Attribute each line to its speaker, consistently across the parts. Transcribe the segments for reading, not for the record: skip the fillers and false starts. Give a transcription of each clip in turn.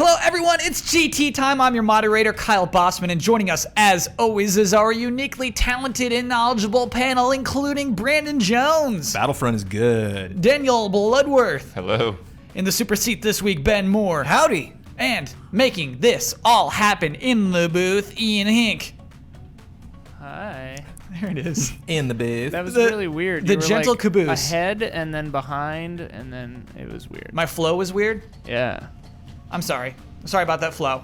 Speaker 1: Hello, everyone. It's GT time. I'm your moderator, Kyle Bossman, and joining us, as always, is our uniquely talented and knowledgeable panel, including Brandon Jones.
Speaker 2: Battlefront is good.
Speaker 1: Daniel Bloodworth.
Speaker 3: Hello.
Speaker 1: In the super seat this week, Ben Moore.
Speaker 4: Howdy.
Speaker 1: And making this all happen in the booth, Ian Hink.
Speaker 5: Hi.
Speaker 1: There it is.
Speaker 2: In the booth.
Speaker 5: That was really weird.
Speaker 1: The
Speaker 5: You were
Speaker 1: gentle
Speaker 5: like
Speaker 1: caboose.
Speaker 5: ahead and then behind, and then it was weird.
Speaker 1: My flow was weird.
Speaker 5: Yeah.
Speaker 1: I'm sorry. Sorry about that flow.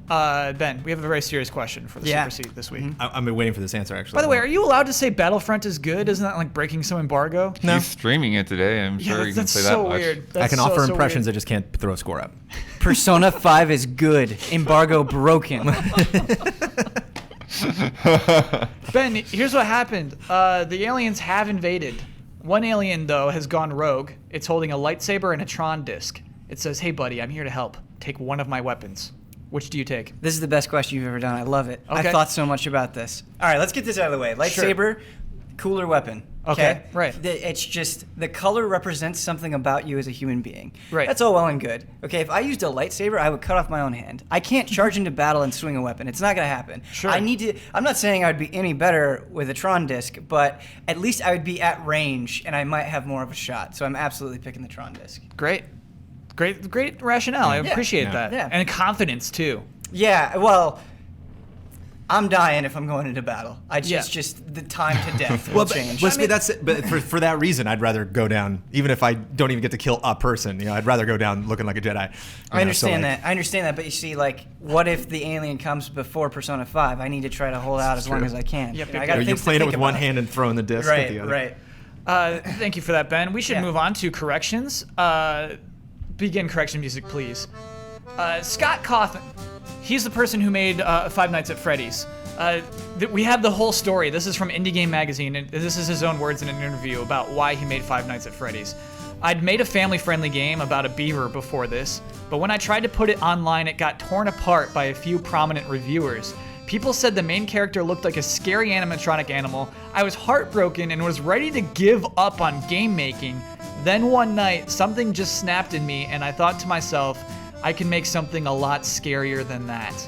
Speaker 1: Ben, we have a very serious question for the super seat this week.
Speaker 2: I've been waiting for this answer, actually.
Speaker 1: By the way, are you allowed to say Battlefront is good? Isn't that like breaking some embargo?
Speaker 2: No.
Speaker 3: He's streaming it today. I'm sure you can
Speaker 1: that's
Speaker 3: say
Speaker 1: so
Speaker 3: that much.
Speaker 1: weird.
Speaker 2: I
Speaker 1: That's
Speaker 2: can
Speaker 1: so,
Speaker 2: offer
Speaker 1: so
Speaker 2: impressions,
Speaker 1: weird.
Speaker 2: I just can't throw a score up.
Speaker 4: Persona 5 is good. Embargo broken.
Speaker 1: Ben, here's what happened. The aliens have invaded. One alien, though, has gone rogue. It's holding a lightsaber and a Tron disc. It says, "Hey, buddy, I'm here to help. Take one of my weapons." Which do you take?
Speaker 4: This is the best question you've ever done. I love it.
Speaker 1: Okay.
Speaker 4: I've thought so much about this. All right, let's get this out of the way. Lightsaber, cooler weapon.
Speaker 1: Okay, right.
Speaker 4: It's just the color represents something about you as a human being.
Speaker 1: Right.
Speaker 4: That's all well and good. Okay, if I used a lightsaber, I would cut off my own hand. I can't charge into battle and swing a weapon. It's not going to happen.
Speaker 1: Sure.
Speaker 4: I'm not saying I'd be any better with a Tron disc, but at least I would be at range and I might have more of a shot. So I'm absolutely picking the Tron disc.
Speaker 1: Great rationale. I appreciate that.
Speaker 4: Yeah.
Speaker 1: And confidence, too.
Speaker 4: Yeah, well, I'm dying if I'm going into battle. It's
Speaker 1: Yeah.
Speaker 4: just the time to death will change.
Speaker 2: But for that reason, I'd rather go down, even if I don't even get to kill a person. I'd rather go down looking like a Jedi.
Speaker 4: I understand that, but you see, like, what if the alien comes before Persona 5? I need to try to hold out as long as I can.
Speaker 1: Yep,
Speaker 4: I gotta
Speaker 2: You're
Speaker 4: things to
Speaker 2: playing it
Speaker 4: think
Speaker 2: with one
Speaker 4: about.
Speaker 2: hand and throwing the disc with the other.
Speaker 4: Right.
Speaker 1: Thank you for that, Ben. We should move on to corrections. Begin correction music, please. Scott Cawthon. He's the person who made Five Nights at Freddy's. We have the whole story. This is from Indie Game Magazine, and this is his own words in an interview about why he made Five Nights at Freddy's. I'd made a family-friendly game about a beaver before this, but when I tried to put it online, it got torn apart by a few prominent reviewers. People said the main character looked like a scary animatronic animal. I was heartbroken and was ready to give up on game making. Then one night, something just snapped in me, and I thought to myself, I can make something a lot scarier than that.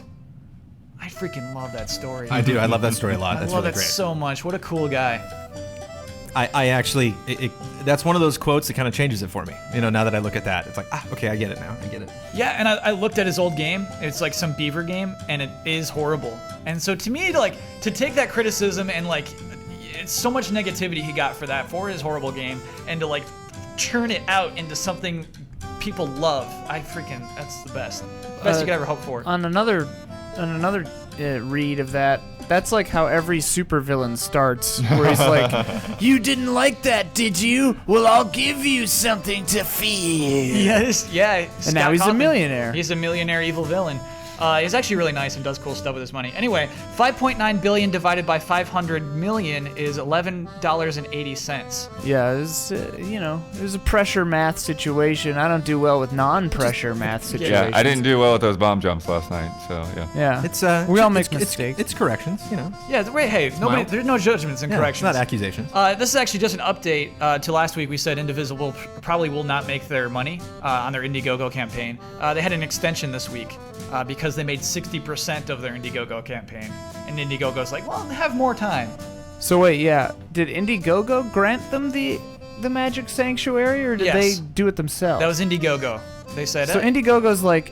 Speaker 1: I freaking love that story.
Speaker 2: I do. I love that story a lot. That's
Speaker 1: I love
Speaker 2: really
Speaker 1: that
Speaker 2: great.
Speaker 1: so much. What a cool guy.
Speaker 2: I actually, that's one of those quotes that kind of changes it for me. Now that I look at that, it's like, okay, I get it now. I get it.
Speaker 1: Yeah, and I looked at his old game. It's like some beaver game, and it is horrible. And so to me, to take that criticism and it's so much negativity he got for his horrible game, and to churn it out into something people love. That's the best. Best you could ever hope for.
Speaker 5: On another read of that, that's like how every supervillain starts, where he's like, "You didn't like that, did you? Well, I'll give you something to fear."
Speaker 1: Yes, yeah.
Speaker 5: And now he's a millionaire.
Speaker 1: He's a millionaire evil villain. He's actually really nice and does cool stuff with his money. Anyway, 5.9 billion divided by 500 million is $11.80.
Speaker 5: Yeah, it's it was a pressure math situation. I don't do well with non-pressure math situations.
Speaker 3: Yeah, I didn't do well with those bomb jumps last night, so yeah.
Speaker 5: Yeah,
Speaker 2: It's
Speaker 5: we all make
Speaker 2: it's
Speaker 5: mistakes.
Speaker 2: It's corrections,
Speaker 1: Yeah, wait, hey, there's no judgments and
Speaker 2: Yeah,
Speaker 1: corrections.
Speaker 2: it's not accusations.
Speaker 1: This is actually just an update to last week. We said Indivisible probably will not make their money on their Indiegogo campaign. They had an extension this week because they made 60% of their Indiegogo campaign. And Indiegogo's like, well, they have more time.
Speaker 5: So wait, did Indiegogo grant them the Magic Sanctuary, or did
Speaker 1: Yes.
Speaker 5: they do it themselves?
Speaker 1: That was Indiegogo. They said,
Speaker 5: So Indiegogo's like,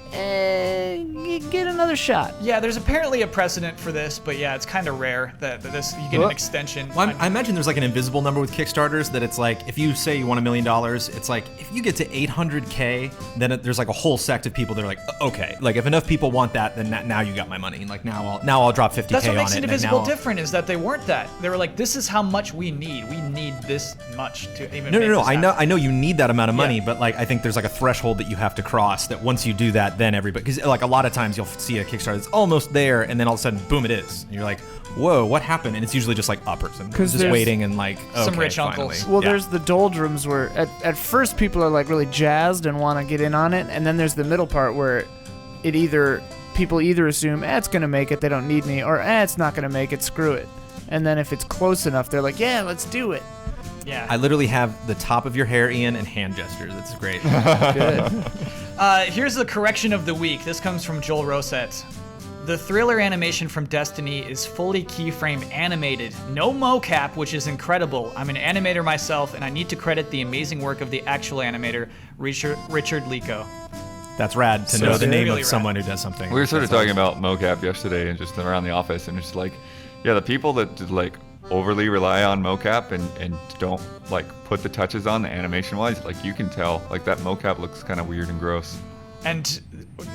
Speaker 5: get another shot.
Speaker 1: yeah, there's apparently a precedent for this, but yeah, it's kind of rare that you get an
Speaker 5: Well-
Speaker 1: extension.
Speaker 2: Well, I imagine there's an invisible number with Kickstarters that it's like, if you say you want $1 million, it's like, if you get to 800K, then there's a whole sect of people that are like, okay, if enough people want that, then now you got my money. Now I'll drop 50K
Speaker 1: That's what
Speaker 2: on
Speaker 1: makes
Speaker 2: it.
Speaker 1: Indivisible different, is that they weren't that. They were like, this is how much we need. We need this much to even make
Speaker 2: No.
Speaker 1: this happen.
Speaker 2: I know you need that amount of money,
Speaker 1: Yeah.
Speaker 2: but I think there's a threshold that you have to cross. That once you do that, then everybody, because a lot of times you'll see a Kickstarter that's almost there, and then all of a sudden, boom, it is. And you're like, whoa, what happened? And it's usually just a person
Speaker 5: 'Cause
Speaker 2: just
Speaker 5: there's
Speaker 2: waiting and
Speaker 1: some
Speaker 2: okay,
Speaker 1: rich
Speaker 2: finally.
Speaker 1: uncles.
Speaker 5: Well,
Speaker 2: Yeah.
Speaker 5: there's the doldrums where at first people are really jazzed and want to get in on it, and then there's the middle part where people either assume, it's gonna make it, they don't need me, or it's not gonna make it, screw it. And then if it's close enough, they're like, yeah, let's do it.
Speaker 1: Yeah.
Speaker 2: I literally have the top of your hair, Ian, and hand gestures. It's great.
Speaker 5: Good.
Speaker 1: Here's the correction of the week. This comes from Joel Rosette. The thriller animation from Destiny is fully keyframe animated. No mocap, which is incredible. I'm an animator myself, and I need to credit the amazing work of the actual animator, Richard Lico.
Speaker 2: That's rad to
Speaker 1: So
Speaker 2: know the name
Speaker 1: really
Speaker 2: of someone who does something.
Speaker 3: We were sort of
Speaker 2: That's
Speaker 3: talking about mocap yesterday and just around the office, and it's like, yeah, the people that like overly rely on mocap and don't like put the touches on the animation wise, like you can tell like that mocap looks kind of weird and gross.
Speaker 1: And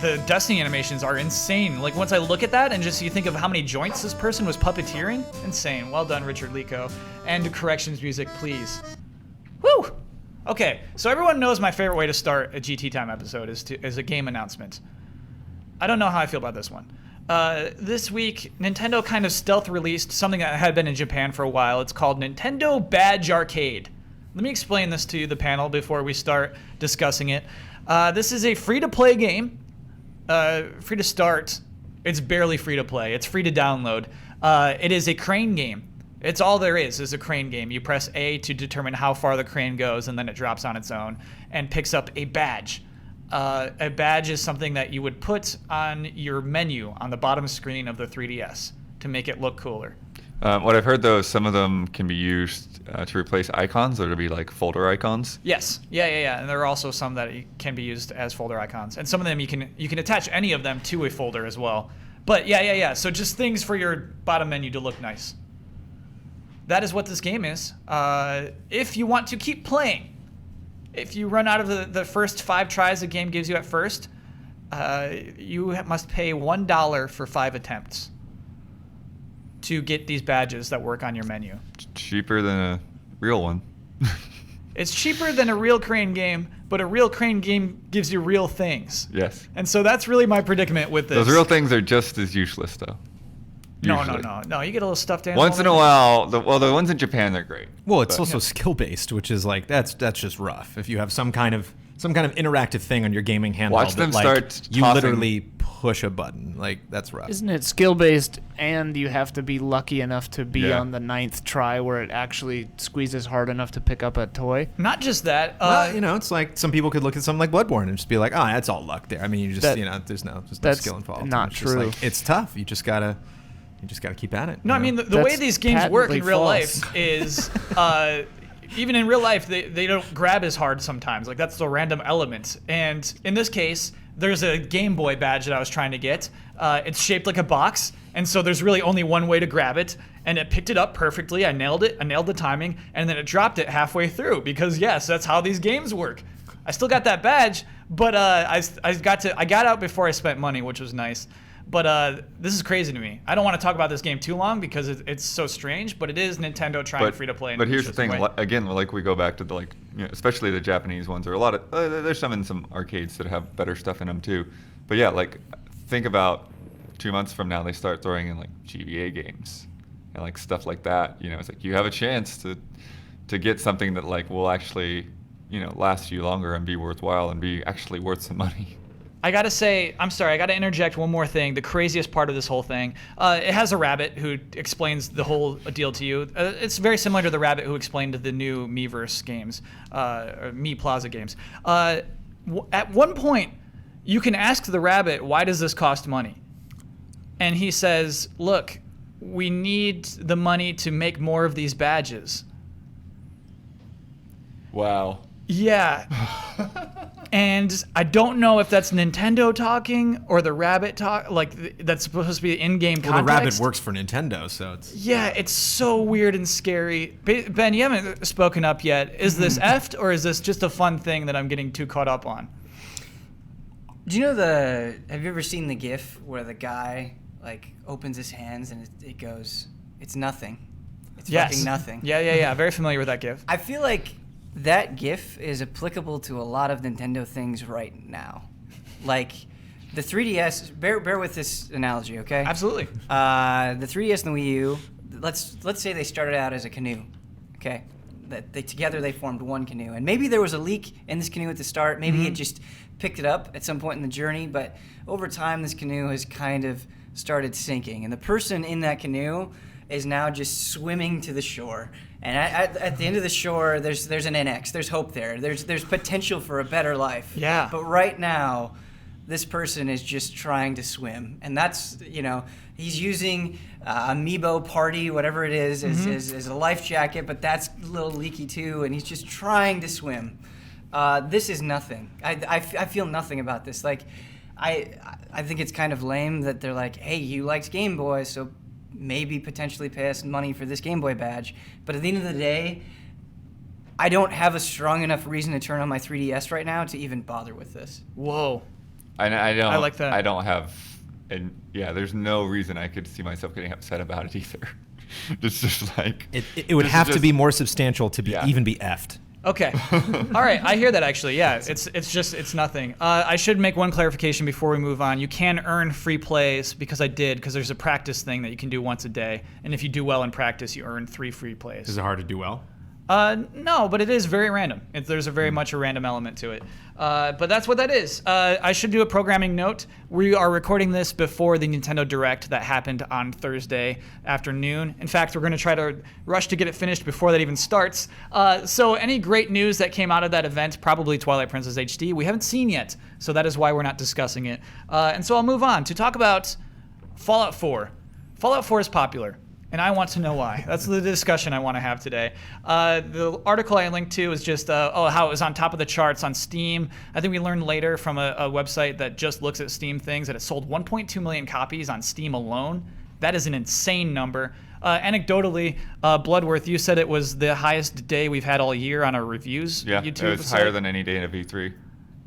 Speaker 1: the Destiny animations are insane. Like, once I look at that and just you think of how many joints this person was puppeteering, insane. Well done, Richard Lico. And corrections music, please. Woo! Okay, so everyone knows my favorite way to start a GT Time episode is a game announcement. I don't know how I feel about this one. This week, Nintendo kind of stealth released something that had been in Japan for a while. It's called Nintendo Badge Arcade. Let me explain this to the panel before we start discussing it. This is a free-to-play game. Free to start. It's barely free to play. It's free to download. It is a crane game. It's all there is a crane game. You press A to determine how far the crane goes, and then it drops on its own and picks up a badge. A badge is something that you would put on your menu on the bottom screen of the 3DS to make it look cooler.
Speaker 3: What I've heard though, some of them can be used to replace icons or to be like folder icons.
Speaker 1: Yes, yeah. And there are also some that can be used as folder icons, and some of them you can attach any of them to a folder as well. But yeah. So just things for your bottom menu to look nice. That is what this game is. If you want to keep playing, if you run out of the first 5 tries the game gives you at first, you must pay $1 for 5 attempts to get these badges that work on your menu.
Speaker 3: Cheaper than a real one.
Speaker 1: It's cheaper than a real crane game, but a real crane game gives you real things.
Speaker 3: Yes.
Speaker 1: And so that's really my predicament with this.
Speaker 3: Those real things are just as useless though.
Speaker 1: No.
Speaker 3: Usually.
Speaker 1: No, you get a little stuffed animal.
Speaker 3: Once in a while, the ones in Japan, they're great.
Speaker 2: Well, it's
Speaker 3: But-
Speaker 2: also skill based, which is like that's just rough. If you have some kind of interactive thing on your gaming handheld,
Speaker 3: Watch them
Speaker 2: that, like,
Speaker 3: start
Speaker 2: you
Speaker 3: tossing-
Speaker 2: literally push a button, like that's rough.
Speaker 5: Isn't it skill-based, and you have to be lucky enough to be
Speaker 3: Yeah.
Speaker 5: on the 9th try where it actually squeezes hard enough to pick up a toy?
Speaker 1: Not just that.
Speaker 2: Well, it's like some people could look at something like Bloodborne and just be like, oh, that's all luck there. I mean, you just, there's no
Speaker 5: that's
Speaker 2: skill involved.
Speaker 5: not
Speaker 2: It's just
Speaker 5: true.
Speaker 2: like, it's tough. You just gotta keep at it.
Speaker 1: No, I
Speaker 2: you
Speaker 1: mean,
Speaker 2: know?
Speaker 1: the way
Speaker 5: That's
Speaker 1: these games work in
Speaker 5: patently
Speaker 1: real
Speaker 5: false.
Speaker 1: life is, even in real life, they don't grab as hard sometimes. Like, that's the random element. And in this case, there's a Game Boy badge that I was trying to get. It's shaped like a box, and so there's really only one way to grab it. And it picked it up perfectly. I nailed it. I nailed the timing, and then it dropped it halfway through because, yes, that's how these games work. I still got that badge, but I got out before I spent money, which was nice. But this is crazy to me. I don't want to talk about this game too long because it's so strange, but it is Nintendo trying free to play. In
Speaker 3: But
Speaker 1: an
Speaker 3: here's the
Speaker 1: interesting
Speaker 3: thing.
Speaker 1: way.
Speaker 3: Again, like we go back to the especially the Japanese ones. There are a lot of there's some in some arcades that have better stuff in them too. But yeah, like think about 2 months from now they start throwing in like GBA games and like stuff like that. It's like you have a chance to get something that like will actually last you longer and be worthwhile and be actually worth some money.
Speaker 1: I gotta say, I'm sorry, I gotta interject one more thing. The craziest part of this whole thing, it has a rabbit who explains the whole deal to you. It's very similar to the rabbit who explained the new Miiverse games, or Mii Plaza games. At one point, you can ask the rabbit, why does this cost money? And he says, look, we need the money to make more of these badges.
Speaker 3: Wow.
Speaker 1: Yeah. And I don't know if that's Nintendo talking or the rabbit talk. Like, that's supposed to be in-game context.
Speaker 2: Well, the rabbit works for Nintendo, so it's...
Speaker 1: Yeah, it's so weird and scary. Ben, you haven't spoken up yet. Is this effed, or is this just a fun thing that I'm getting too caught up on?
Speaker 4: Do you know have you ever seen the GIF where the guy like opens his hands and it goes, it's nothing. It's fucking nothing.
Speaker 1: Yeah. Very familiar with that GIF.
Speaker 4: I feel like that GIF is applicable to a lot of Nintendo things right now. Like the 3DS, bear with this analogy, okay?
Speaker 1: Absolutely.
Speaker 4: The 3DS and the Wii U, let's say they started out as a canoe, okay? That together they formed one canoe. And maybe there was a leak in this canoe at the start. Maybe it just picked it up at some point in the journey, but over time this canoe has kind of started sinking. And the person in that canoe is now just swimming to the shore. And at the end of the shore, there's an NX. There's hope there. There's potential for a better life.
Speaker 1: Yeah.
Speaker 4: But right now, this person is just trying to swim. And that's, he's using Amiibo Party, whatever it is, as a life jacket, but that's a little leaky too, and he's just trying to swim. This is nothing. I feel nothing about this. Like, I think it's kind of lame that they're like, hey, you liked Game Boy, so maybe potentially pay us money for this Game Boy badge. But at the end of the day, I don't have a strong enough reason to turn on my 3DS right now to even bother with this.
Speaker 1: Whoa.
Speaker 3: I don't.
Speaker 1: I like that.
Speaker 3: I don't have, and yeah, there's no reason I could see myself getting upset about it either. It's just like
Speaker 2: it would have to be more substantial to even be effed.
Speaker 1: Okay. All right. I hear that actually. Yeah. It's nothing. I should make one clarification before we move on. You can earn free plays because there's a practice thing that you can do once a day, and if you do well in practice, you earn 3 free plays.
Speaker 2: Is it hard to do well?
Speaker 1: No, but it is very random. There's a very much a random element to it. But that's what that is. I should do a programming note. We are recording this before the Nintendo Direct that happened on Thursday afternoon. In fact, we're going to try to rush to get it finished before that even starts. So any great news that came out of that event, probably Twilight Princess HD, we haven't seen yet. So that is why we're not discussing it. And so I'll move on to talk about Fallout 4. Fallout 4 is popular. And I want to know why. That's the discussion I want to have today. The article I linked to is just how it was on top of the charts on Steam. I think we learned later from a website that just looks at Steam things that it sold 1.2 million copies on Steam alone. That is an insane number. Anecdotally, Bloodworth, you said it was the highest day we've had all year on our reviews.
Speaker 3: Yeah,
Speaker 1: YouTube
Speaker 3: it was higher than any day in a V3.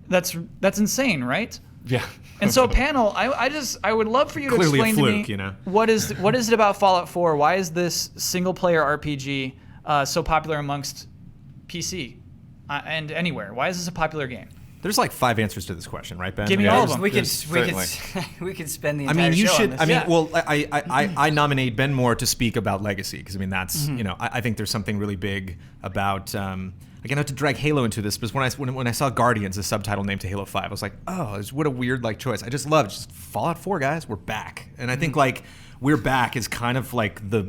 Speaker 1: That's insane, right?
Speaker 3: Yeah.
Speaker 1: And so, panel, I would love for you to
Speaker 2: Clearly
Speaker 1: explain
Speaker 2: a fluke,
Speaker 1: to me what is it about Fallout 4? Why is this single player RPG so popular amongst PC and anywhere? Why is this a popular game?
Speaker 2: There's like 5 answers to this question, right, Ben?
Speaker 1: Give me all of them.
Speaker 4: We could
Speaker 3: certainly.
Speaker 4: we could spend the entire show on this.
Speaker 2: I mean,
Speaker 1: Yeah.
Speaker 2: well, I nominate Ben Moore to speak about Legacy because I mean that's I think there's something really big about. Again, not to drag Halo into this, but when I saw Guardians, the subtitle name to Halo 5, I was like, oh, what a weird choice. I just love Fallout 4, guys. We're back, and I think we're back is kind of like the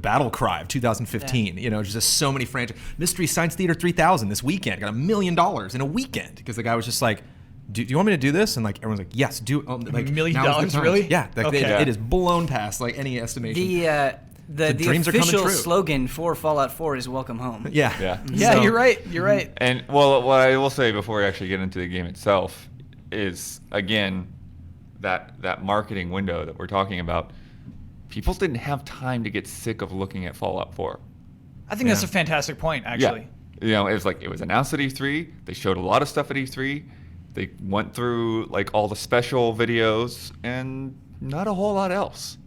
Speaker 2: battle cry of 2015. Yeah. Just so many franchises. Mystery Science Theater 3000 this weekend got $1 million in a weekend because the guy was just like, do you want me to do this? And everyone's like, yes, do it.
Speaker 1: $1 million, really?
Speaker 2: Yeah,
Speaker 1: Okay.
Speaker 2: It is blown past any estimation.
Speaker 4: The
Speaker 2: dreams are coming
Speaker 4: official
Speaker 2: true.
Speaker 4: slogan for Fallout 4 is "Welcome home."
Speaker 2: Yeah.
Speaker 1: Yeah,
Speaker 2: So-
Speaker 1: you're right. You're right.
Speaker 3: And well, what I will say before we actually get into the game itself is, again, that marketing window that we're talking about. People didn't have time to get sick of looking at Fallout 4.
Speaker 1: I think that's a fantastic point, actually.
Speaker 3: Yeah. It was announced at E3. They showed a lot of stuff at E3. They went through all the special videos and not a whole lot else.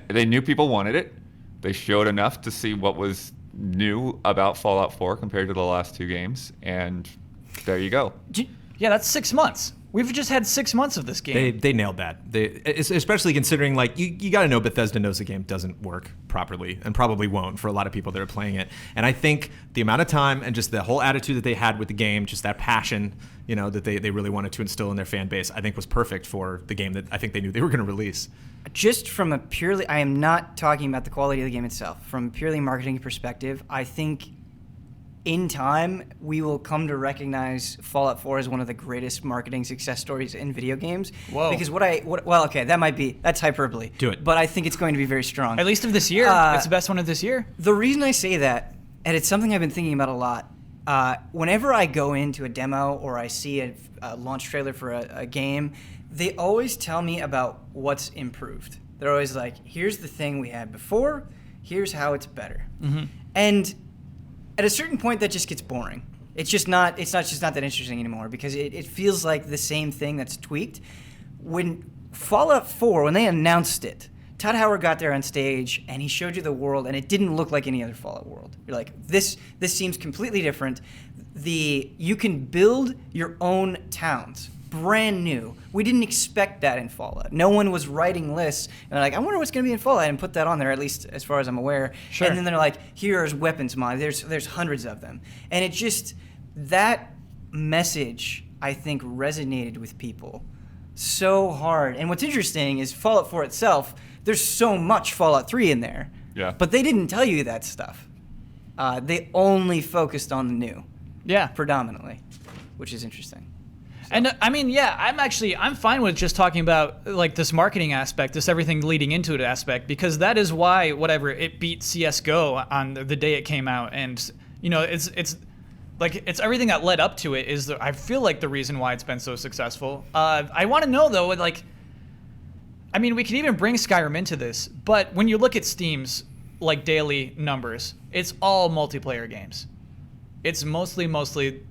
Speaker 3: They knew people wanted it. They showed enough to see what was new about Fallout 4 compared to the last 2 games, and there you go.
Speaker 1: Yeah, that's 6 months. We've just had 6 months of this game.
Speaker 2: They nailed that. Especially considering you got to know Bethesda knows the game doesn't work properly and probably won't for a lot of people that are playing it. And I think the amount of time and just the whole attitude that they had with the game, just that passion, that they really wanted to instill in their fan base, I think was perfect for the game that I think they knew they were going to release.
Speaker 4: Just from I am not talking about the quality of the game itself. From a purely marketing perspective, I think in time we will come to recognize Fallout 4 as one of the greatest marketing success stories in video games.
Speaker 1: Whoa.
Speaker 4: Because that's hyperbole.
Speaker 2: Do it.
Speaker 4: But I think it's going to be very strong.
Speaker 1: At least of this year. It's the best one of this year.
Speaker 4: The reason I say that, and it's something I've been thinking about a lot, whenever I go into a demo or I see a launch trailer for a game, they always tell me about what's improved. They're always like, here's the thing we had before, here's how it's better. Mm-hmm. And at a certain point, that just gets boring. It's not that interesting anymore because it feels like the same thing that's tweaked. When Fallout 4, when they announced it, Todd Howard got there on stage and he showed you the world, and it didn't look like any other Fallout world. You're like, this seems completely different. You can build your own towns, brand new. We didn't expect that in Fallout. No one was writing lists and they're like, I wonder what's going to be in Fallout, and put that on there, at least as far as I'm aware.
Speaker 1: Sure.
Speaker 4: And then they're like, here's weapons mod. There's hundreds of them, and it just, that message I think resonated with people so hard. And what's interesting is Fallout 4 itself, there's so much Fallout 3 in there.
Speaker 3: Yeah.
Speaker 4: But they didn't tell you that stuff. They only focused on the new,
Speaker 1: Yeah.
Speaker 4: predominantly, which is interesting.
Speaker 1: And I mean, yeah, I'm fine with just talking about like this marketing aspect, this everything leading into it aspect, because that is why it beat CS:GO on the day it came out, and you know, it's everything that led up to it I feel like the reason why it's been so successful. I want to know though, like, I mean, we can even bring Skyrim into this, but when you look at Steam's like daily numbers, it's all multiplayer games. It's mostly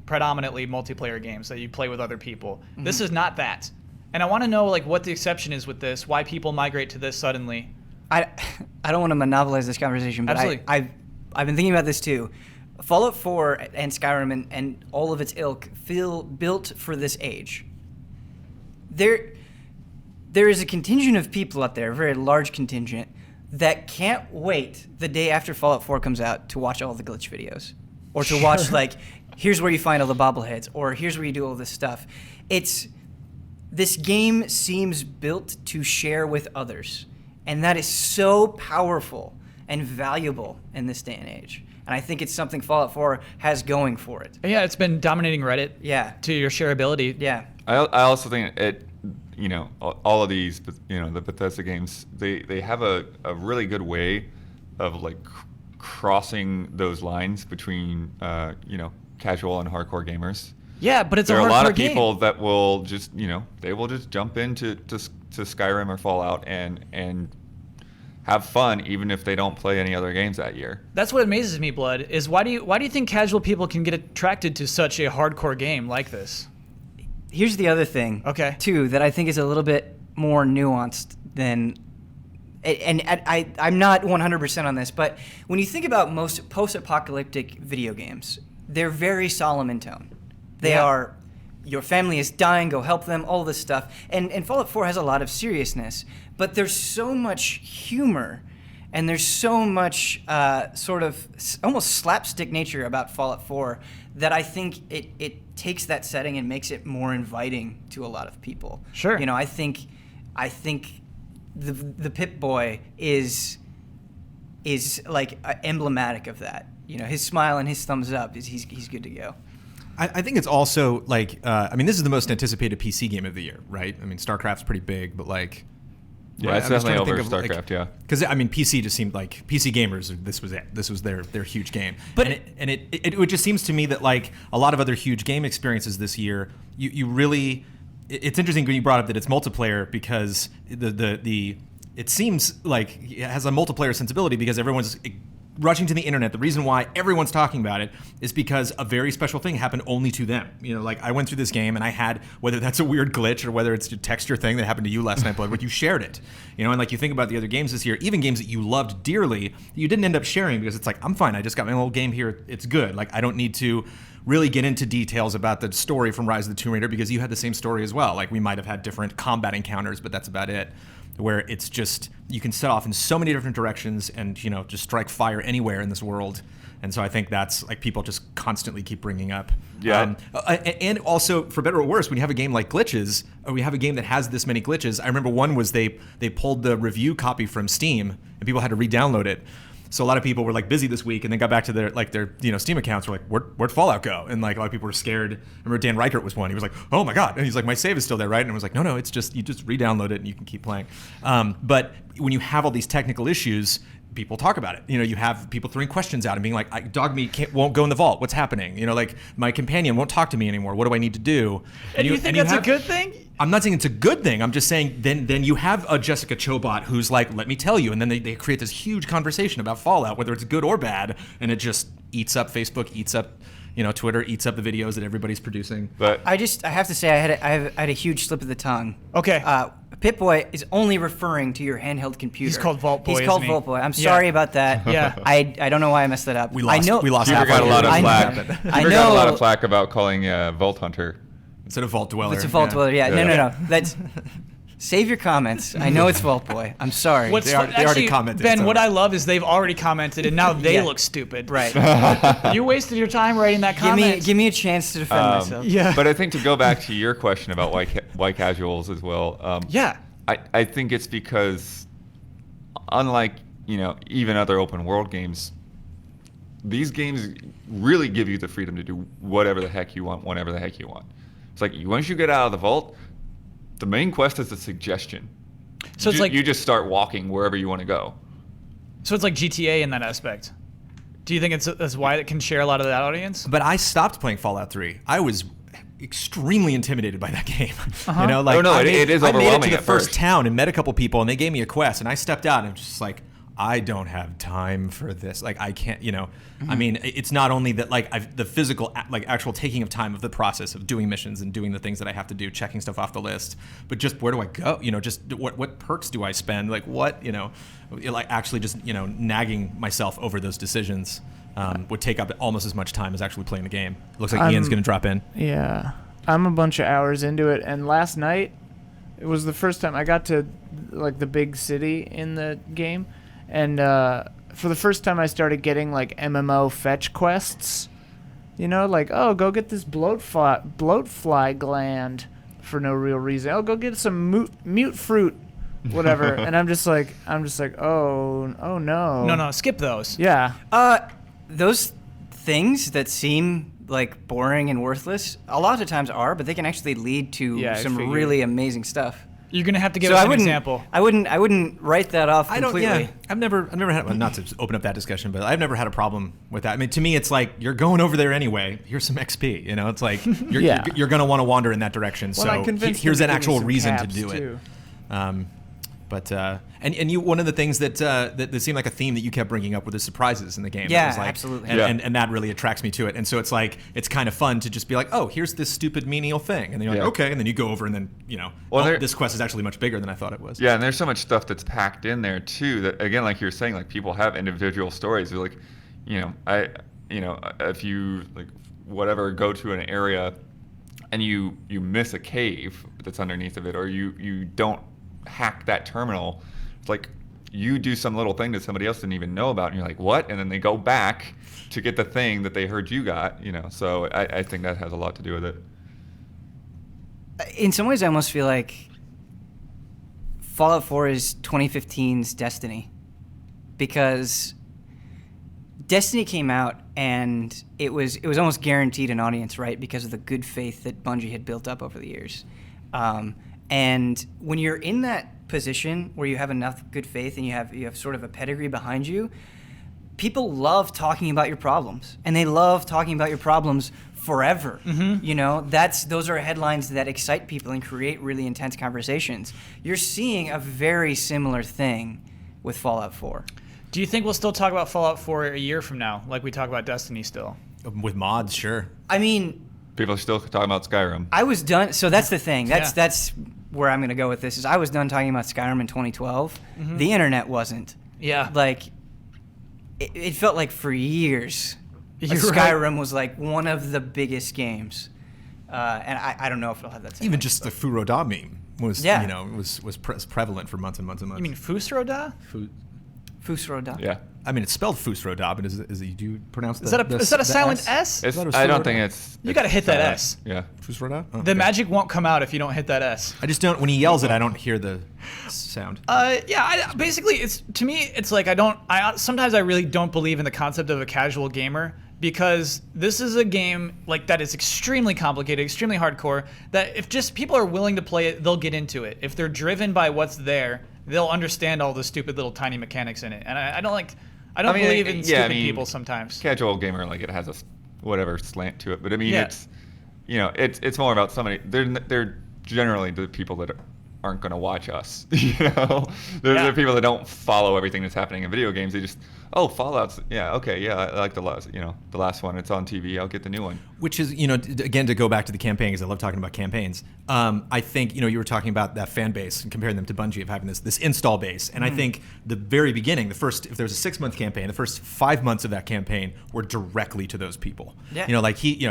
Speaker 1: predominantly multiplayer games that you play with other people. Mm-hmm. This is not that. And I want to know like what the exception is with this, why people migrate to this suddenly.
Speaker 4: I don't want to monopolize this conversation, but
Speaker 1: Absolutely.
Speaker 4: I've been thinking about this too. Fallout 4 and Skyrim and all of its ilk feel built for this age. There is a contingent of people out there, a very large contingent, that can't wait the day after Fallout 4 comes out to watch all the glitch videos. Or to watch, like, here's where you find all the bobbleheads, or here's where you do all this stuff. This game seems built to share with others. And that is so powerful and valuable in this day and age. And I think it's something Fallout 4 has going for it.
Speaker 1: Yeah, it's been dominating Reddit.
Speaker 4: Yeah.
Speaker 1: To your shareability.
Speaker 4: Yeah.
Speaker 3: I also think all of these, the Bethesda games, they have a really good way of like crossing those lines between casual and hardcore gamers.
Speaker 1: Yeah, but it's
Speaker 3: there
Speaker 1: a
Speaker 3: are a lot of
Speaker 1: hardcore
Speaker 3: people
Speaker 1: game.
Speaker 3: that will just they will just jump into Skyrim or Fallout and have fun even if they don't play any other games that year.
Speaker 1: That's what amazes me, Blood, is why do you think casual people can get attracted to such a hardcore game like this?
Speaker 4: Here's the other thing,
Speaker 1: Okay.
Speaker 4: too, that I think is a little bit more nuanced than... And I'm not 100% on this, but when you think about most post-apocalyptic video games, they're very solemn in tone. They are, your family is dying, go help them, all this stuff. And Fallout 4 has a lot of seriousness, but there's so much humor, and there's so much sort of almost slapstick nature about Fallout 4 that I think it takes that setting and makes it more inviting to a lot of people.
Speaker 1: Sure.
Speaker 4: You know, I think the Pip-Boy is like emblematic of that. You know, his smile and his thumbs up he's good to go.
Speaker 2: I think it's also like this is the most anticipated PC game of the year, right? I mean, StarCraft's pretty big, but like,
Speaker 3: Yeah, it's definitely over StarCraft. Yeah,
Speaker 2: because PC just seemed like PC gamers. This was it. This was their huge game.
Speaker 1: But
Speaker 2: it just seems to me that like a lot of other huge game experiences this year, you really. It's interesting when you brought up that it's multiplayer because it seems like it has a multiplayer sensibility because everyone's rushing to the internet. The reason why everyone's talking about it is because a very special thing happened only to them. You know, like I went through this game and I had, whether that's a weird glitch or whether it's a texture thing that happened to you last night, Blood, but you shared it. You know, and like you think about the other games this year, even games that you loved dearly, you didn't end up sharing because it's like, I'm fine. I just got my little game here. It's good. Like I don't need to really get into details about the story from Rise of the Tomb Raider because you had the same story as well. Like we might have had different combat encounters, but that's about it. Where it's just, you can set off in so many different directions and, just strike fire anywhere in this world. And so I think that's like people just constantly keep bringing up.
Speaker 3: Yeah.
Speaker 2: And also, for better or worse, when you have a game like Glitches, or we have a game that has this many glitches, I remember one was they pulled the review copy from Steam and people had to re-download it. So a lot of people were like busy this week and then got back to their Steam accounts. Were like, where'd Fallout go? And like a lot of people were scared. I remember Dan Reichert was one. He was like, oh my god! And he's like, my save is still there, right? And I was like, no, it's just you just re-download it and you can keep playing. But when you have all these technical issues, people talk about it. You have people throwing questions out and being like, dog meat won't go in the vault. What's happening? Like my companion won't talk to me anymore. What do I need to do?
Speaker 1: And you think that's a good thing?
Speaker 2: I'm not saying it's a good thing. I'm just saying then you have a Jessica Chobot who's like, let me tell you. And then they create this huge conversation about Fallout, whether it's good or bad. And it just eats up Facebook, eats up Twitter, eats up the videos that everybody's producing.
Speaker 3: but
Speaker 4: I have to say I had a huge slip of the tongue.
Speaker 1: Okay.
Speaker 4: Pip-Boy is only referring to your handheld computer.
Speaker 1: He's called Vault Boy,
Speaker 4: He's called
Speaker 1: isn't he?
Speaker 4: Vault Boy. I'm
Speaker 1: Yeah.
Speaker 4: sorry about that.
Speaker 1: Yeah.
Speaker 4: I don't know why I messed that up.
Speaker 2: We lost
Speaker 3: Peter
Speaker 2: half
Speaker 3: got a lot of
Speaker 4: I know.
Speaker 3: flack.
Speaker 4: I
Speaker 3: Peter got a lot
Speaker 4: know.
Speaker 3: of flack about calling Vault Hunter.
Speaker 2: Instead of Vault Dweller.
Speaker 4: It's a Vault Dweller. Yeah.
Speaker 3: Yeah.
Speaker 4: No. That's save your comments. I know it's Vault Boy. I'm sorry.
Speaker 1: What's
Speaker 2: They already
Speaker 1: actually,
Speaker 2: commented,
Speaker 1: Ben,
Speaker 2: so-
Speaker 1: what I love is they've already commented and now they
Speaker 4: Yeah.
Speaker 1: look stupid.
Speaker 4: Right.
Speaker 1: You wasted your time writing that comment.
Speaker 4: Give me a chance to defend myself.
Speaker 1: Yeah.
Speaker 3: But I think to go back to your question about why casuals as well.
Speaker 1: Yeah.
Speaker 3: I think it's because unlike even other open world games, these games really give you the freedom to do whatever the heck you want, whenever the heck you want. It's like once you get out of the vault, the main quest is a suggestion.
Speaker 1: So it's like
Speaker 3: you just start walking wherever you want to go.
Speaker 1: So it's like GTA in that aspect. Do you think that's why it can share a lot of that audience?
Speaker 2: But I stopped playing Fallout 3. I was extremely intimidated by that game.
Speaker 1: Uh-huh.
Speaker 2: You know, like
Speaker 3: Oh, no, it is
Speaker 2: I made it
Speaker 3: overwhelming
Speaker 2: to the
Speaker 3: at
Speaker 2: first
Speaker 3: first.
Speaker 2: town and met a couple people, and they gave me a quest, and I stepped out and I'm just like, I don't have time for this. Like, I can't, I mean, it's not only that, like, the physical, like, actual taking of time of the process of doing missions and doing the things that I have to do, checking stuff off the list, but just where do I go? Just what perks do I spend? Like, what, like, actually just, nagging myself over those decisions would take up almost as much time as actually playing the game. It looks like Ian's going to drop in.
Speaker 5: Yeah. I'm a bunch of hours into it, and last night, it was the first time I got to, like, the big city in the game. And for the first time, I started getting, like, MMO fetch quests. Like, oh, go get this bloat fly gland for no real reason. Oh, go get some mute fruit, whatever. And I'm just like, oh no.
Speaker 1: No, skip those.
Speaker 5: Yeah.
Speaker 4: Those things that seem like boring and worthless, a lot of times are, but they can actually lead to
Speaker 5: Yeah, I
Speaker 4: some
Speaker 5: figured.
Speaker 4: really amazing stuff.
Speaker 1: You're gonna have to give
Speaker 4: So
Speaker 1: us
Speaker 4: I
Speaker 1: an
Speaker 4: wouldn't,
Speaker 1: example.
Speaker 4: I wouldn't write that off completely.
Speaker 2: I've never had, well, not to open up that discussion, but I've never had a problem with that. I mean, to me, it's like, you're going over there anyway. Here's some XP. It's like, you're going to want to wander in that direction.
Speaker 5: Well, I
Speaker 2: so
Speaker 5: convinced
Speaker 2: here's
Speaker 5: them
Speaker 2: an
Speaker 5: to give me
Speaker 2: actual
Speaker 5: some
Speaker 2: reason to
Speaker 5: caps,
Speaker 2: do
Speaker 5: too.
Speaker 2: it. But and you, one of the things that seemed like a theme that you kept bringing up were the surprises in the game.
Speaker 4: Yeah,
Speaker 2: It was like,
Speaker 4: absolutely.
Speaker 2: And that really attracts me to it. And so it's like, it's kind of fun to just be like, oh, here's this stupid menial thing, and then you're like, okay, and then you go over and then this quest is actually much bigger than I thought it was.
Speaker 3: Yeah, and there's so much stuff that's packed in there too. That again, like you're saying, like people have individual stories. They're like, if you like whatever go to an area, and you miss a cave that's underneath of it, or you don't hack that terminal, it's like you do some little thing that somebody else didn't even know about, and you're like, what? And then they go back to get the thing that they heard you got. So I think that has a lot to do with it.
Speaker 4: In some ways, I almost feel like Fallout 4 is 2015's Destiny, because Destiny came out and it was almost guaranteed an audience, right? Because of the good faith that Bungie had built up over the years. And when you're in that position where you have enough good faith and you have sort of a pedigree behind you, people love talking about your problems, and they love talking about your problems forever. Mm-hmm. Those are headlines that excite people and create really intense conversations. You're seeing a very similar thing with Fallout 4.
Speaker 1: Do you think we'll still talk about Fallout 4 a year from now, like we talk about Destiny still?
Speaker 2: With mods, sure.
Speaker 4: I mean,
Speaker 3: People are still talking about Skyrim.
Speaker 4: I was done. So that's the thing.
Speaker 1: Yeah.
Speaker 4: That's where I'm going to go with this. Is I was done talking about Skyrim in 2012.
Speaker 1: Mm-hmm.
Speaker 4: The internet wasn't.
Speaker 1: Yeah.
Speaker 4: Like, it felt like for years,
Speaker 1: You're
Speaker 4: Skyrim was like one of the biggest games. And I don't know if it'll have that same
Speaker 2: Even
Speaker 4: thing,
Speaker 2: just
Speaker 4: but-
Speaker 2: the Furoda meme was,
Speaker 4: Yeah.
Speaker 2: was prevalent for months and months and months.
Speaker 1: You mean Fusroda?
Speaker 4: Fusroda.
Speaker 3: Yeah.
Speaker 2: I mean, it's spelled Fusroda, but is it, do you pronounce
Speaker 1: Is that a silent S?
Speaker 3: It's,
Speaker 2: thought it was
Speaker 3: I don't
Speaker 2: Fusroda.
Speaker 3: think it's.
Speaker 1: You gotta hit that S.
Speaker 3: Yeah.
Speaker 2: Fusroda? Oh,
Speaker 1: The
Speaker 2: okay.
Speaker 1: magic won't come out if you don't hit that S.
Speaker 2: I just don't, when he yells it, I don't hear the sound.
Speaker 1: Basically, it's to me, it's like sometimes I really don't believe in the concept of a casual gamer, because this is a game like that is extremely complicated, extremely hardcore, that if just people are willing to play it, they'll get into it. If they're driven by what's there, they'll understand all the stupid little tiny mechanics in it. And I don't believe in stupid people sometimes.
Speaker 3: Casual gamer, like it has a whatever slant to it, but I mean
Speaker 1: Yeah.
Speaker 3: it's more about somebody. They're generally the people that aren't going to watch us. They're people that don't follow everything that's happening in video games. They just Fallout's I like the last one. It's on TV. I'll get the new one.
Speaker 2: Which is, again, to go back to the campaign, because I love talking about campaigns. I think, you were talking about that fan base and comparing them to Bungie of having this install base. And I think the very beginning, if there was a 6-month campaign, the first 5 months of that campaign were directly to those people.
Speaker 4: Yeah.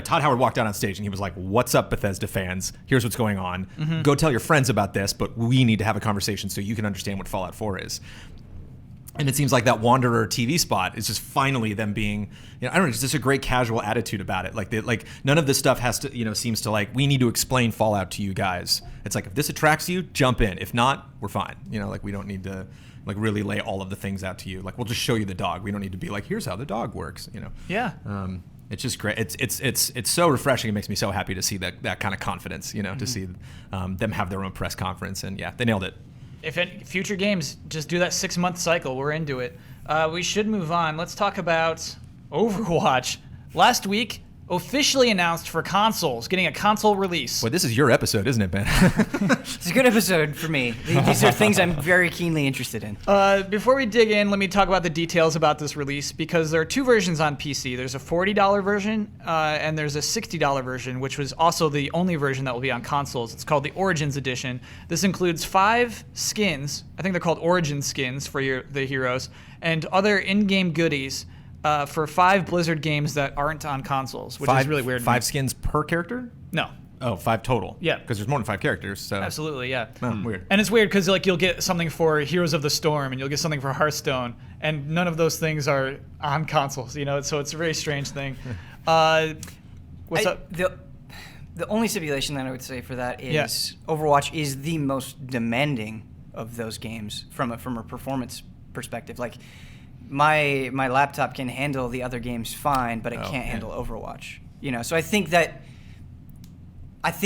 Speaker 2: Todd Howard walked out on stage and he was like, "What's up, Bethesda fans? Here's what's going on. Go tell your friends about this, but we need to have a conversation so you can understand what Fallout 4 is." And it seems like that Wanderer TV spot is just finally them being, I don't know, it's just a great casual attitude about it. Like none of this stuff has to, seems to like, we need to explain Fallout to you guys. It's like, if this attracts you, jump in. If not, we're fine. Like we don't need to like really lay all of the things out to you. Like we'll just show you the dog. We don't need to be like, here's how the dog works.
Speaker 1: Yeah.
Speaker 2: It's just great. It's so refreshing. It makes me so happy to see that kind of confidence. To see them have their own press conference, and yeah, they nailed it.
Speaker 1: If any future games just do that 6-month cycle, we're into it. We should move on. Let's talk about Overwatch. Last week, officially announced for consoles, getting a console release.
Speaker 2: Well, this is your episode, isn't it, Ben?
Speaker 4: It's a good episode for me. These are things I'm very keenly interested in.
Speaker 1: Before we dig in, let me talk about the details about this release, because there are two versions on PC. There's a $40 version, and there's a $60 version, which was also the only version that will be on consoles. It's called the Origins Edition. This includes 5 skins. I think they're called Origin skins for the heroes, and other in-game goodies for 5 Blizzard games that aren't on consoles, which is really weird.
Speaker 2: 5 skins per character?
Speaker 1: No.
Speaker 2: Oh, 5 total.
Speaker 1: Yeah.
Speaker 2: Because there's more than 5 characters. So.
Speaker 1: Absolutely, yeah.
Speaker 2: Oh, weird.
Speaker 1: And it's weird because like you'll get something for Heroes of the Storm and you'll get something for Hearthstone, and none of those things are on consoles. So it's a very strange thing. What's up?
Speaker 4: The only stipulation that I would say for that is Overwatch is the most demanding of those games from a performance perspective. Like my laptop can handle the other games fine, but it can't handle Overwatch. So I think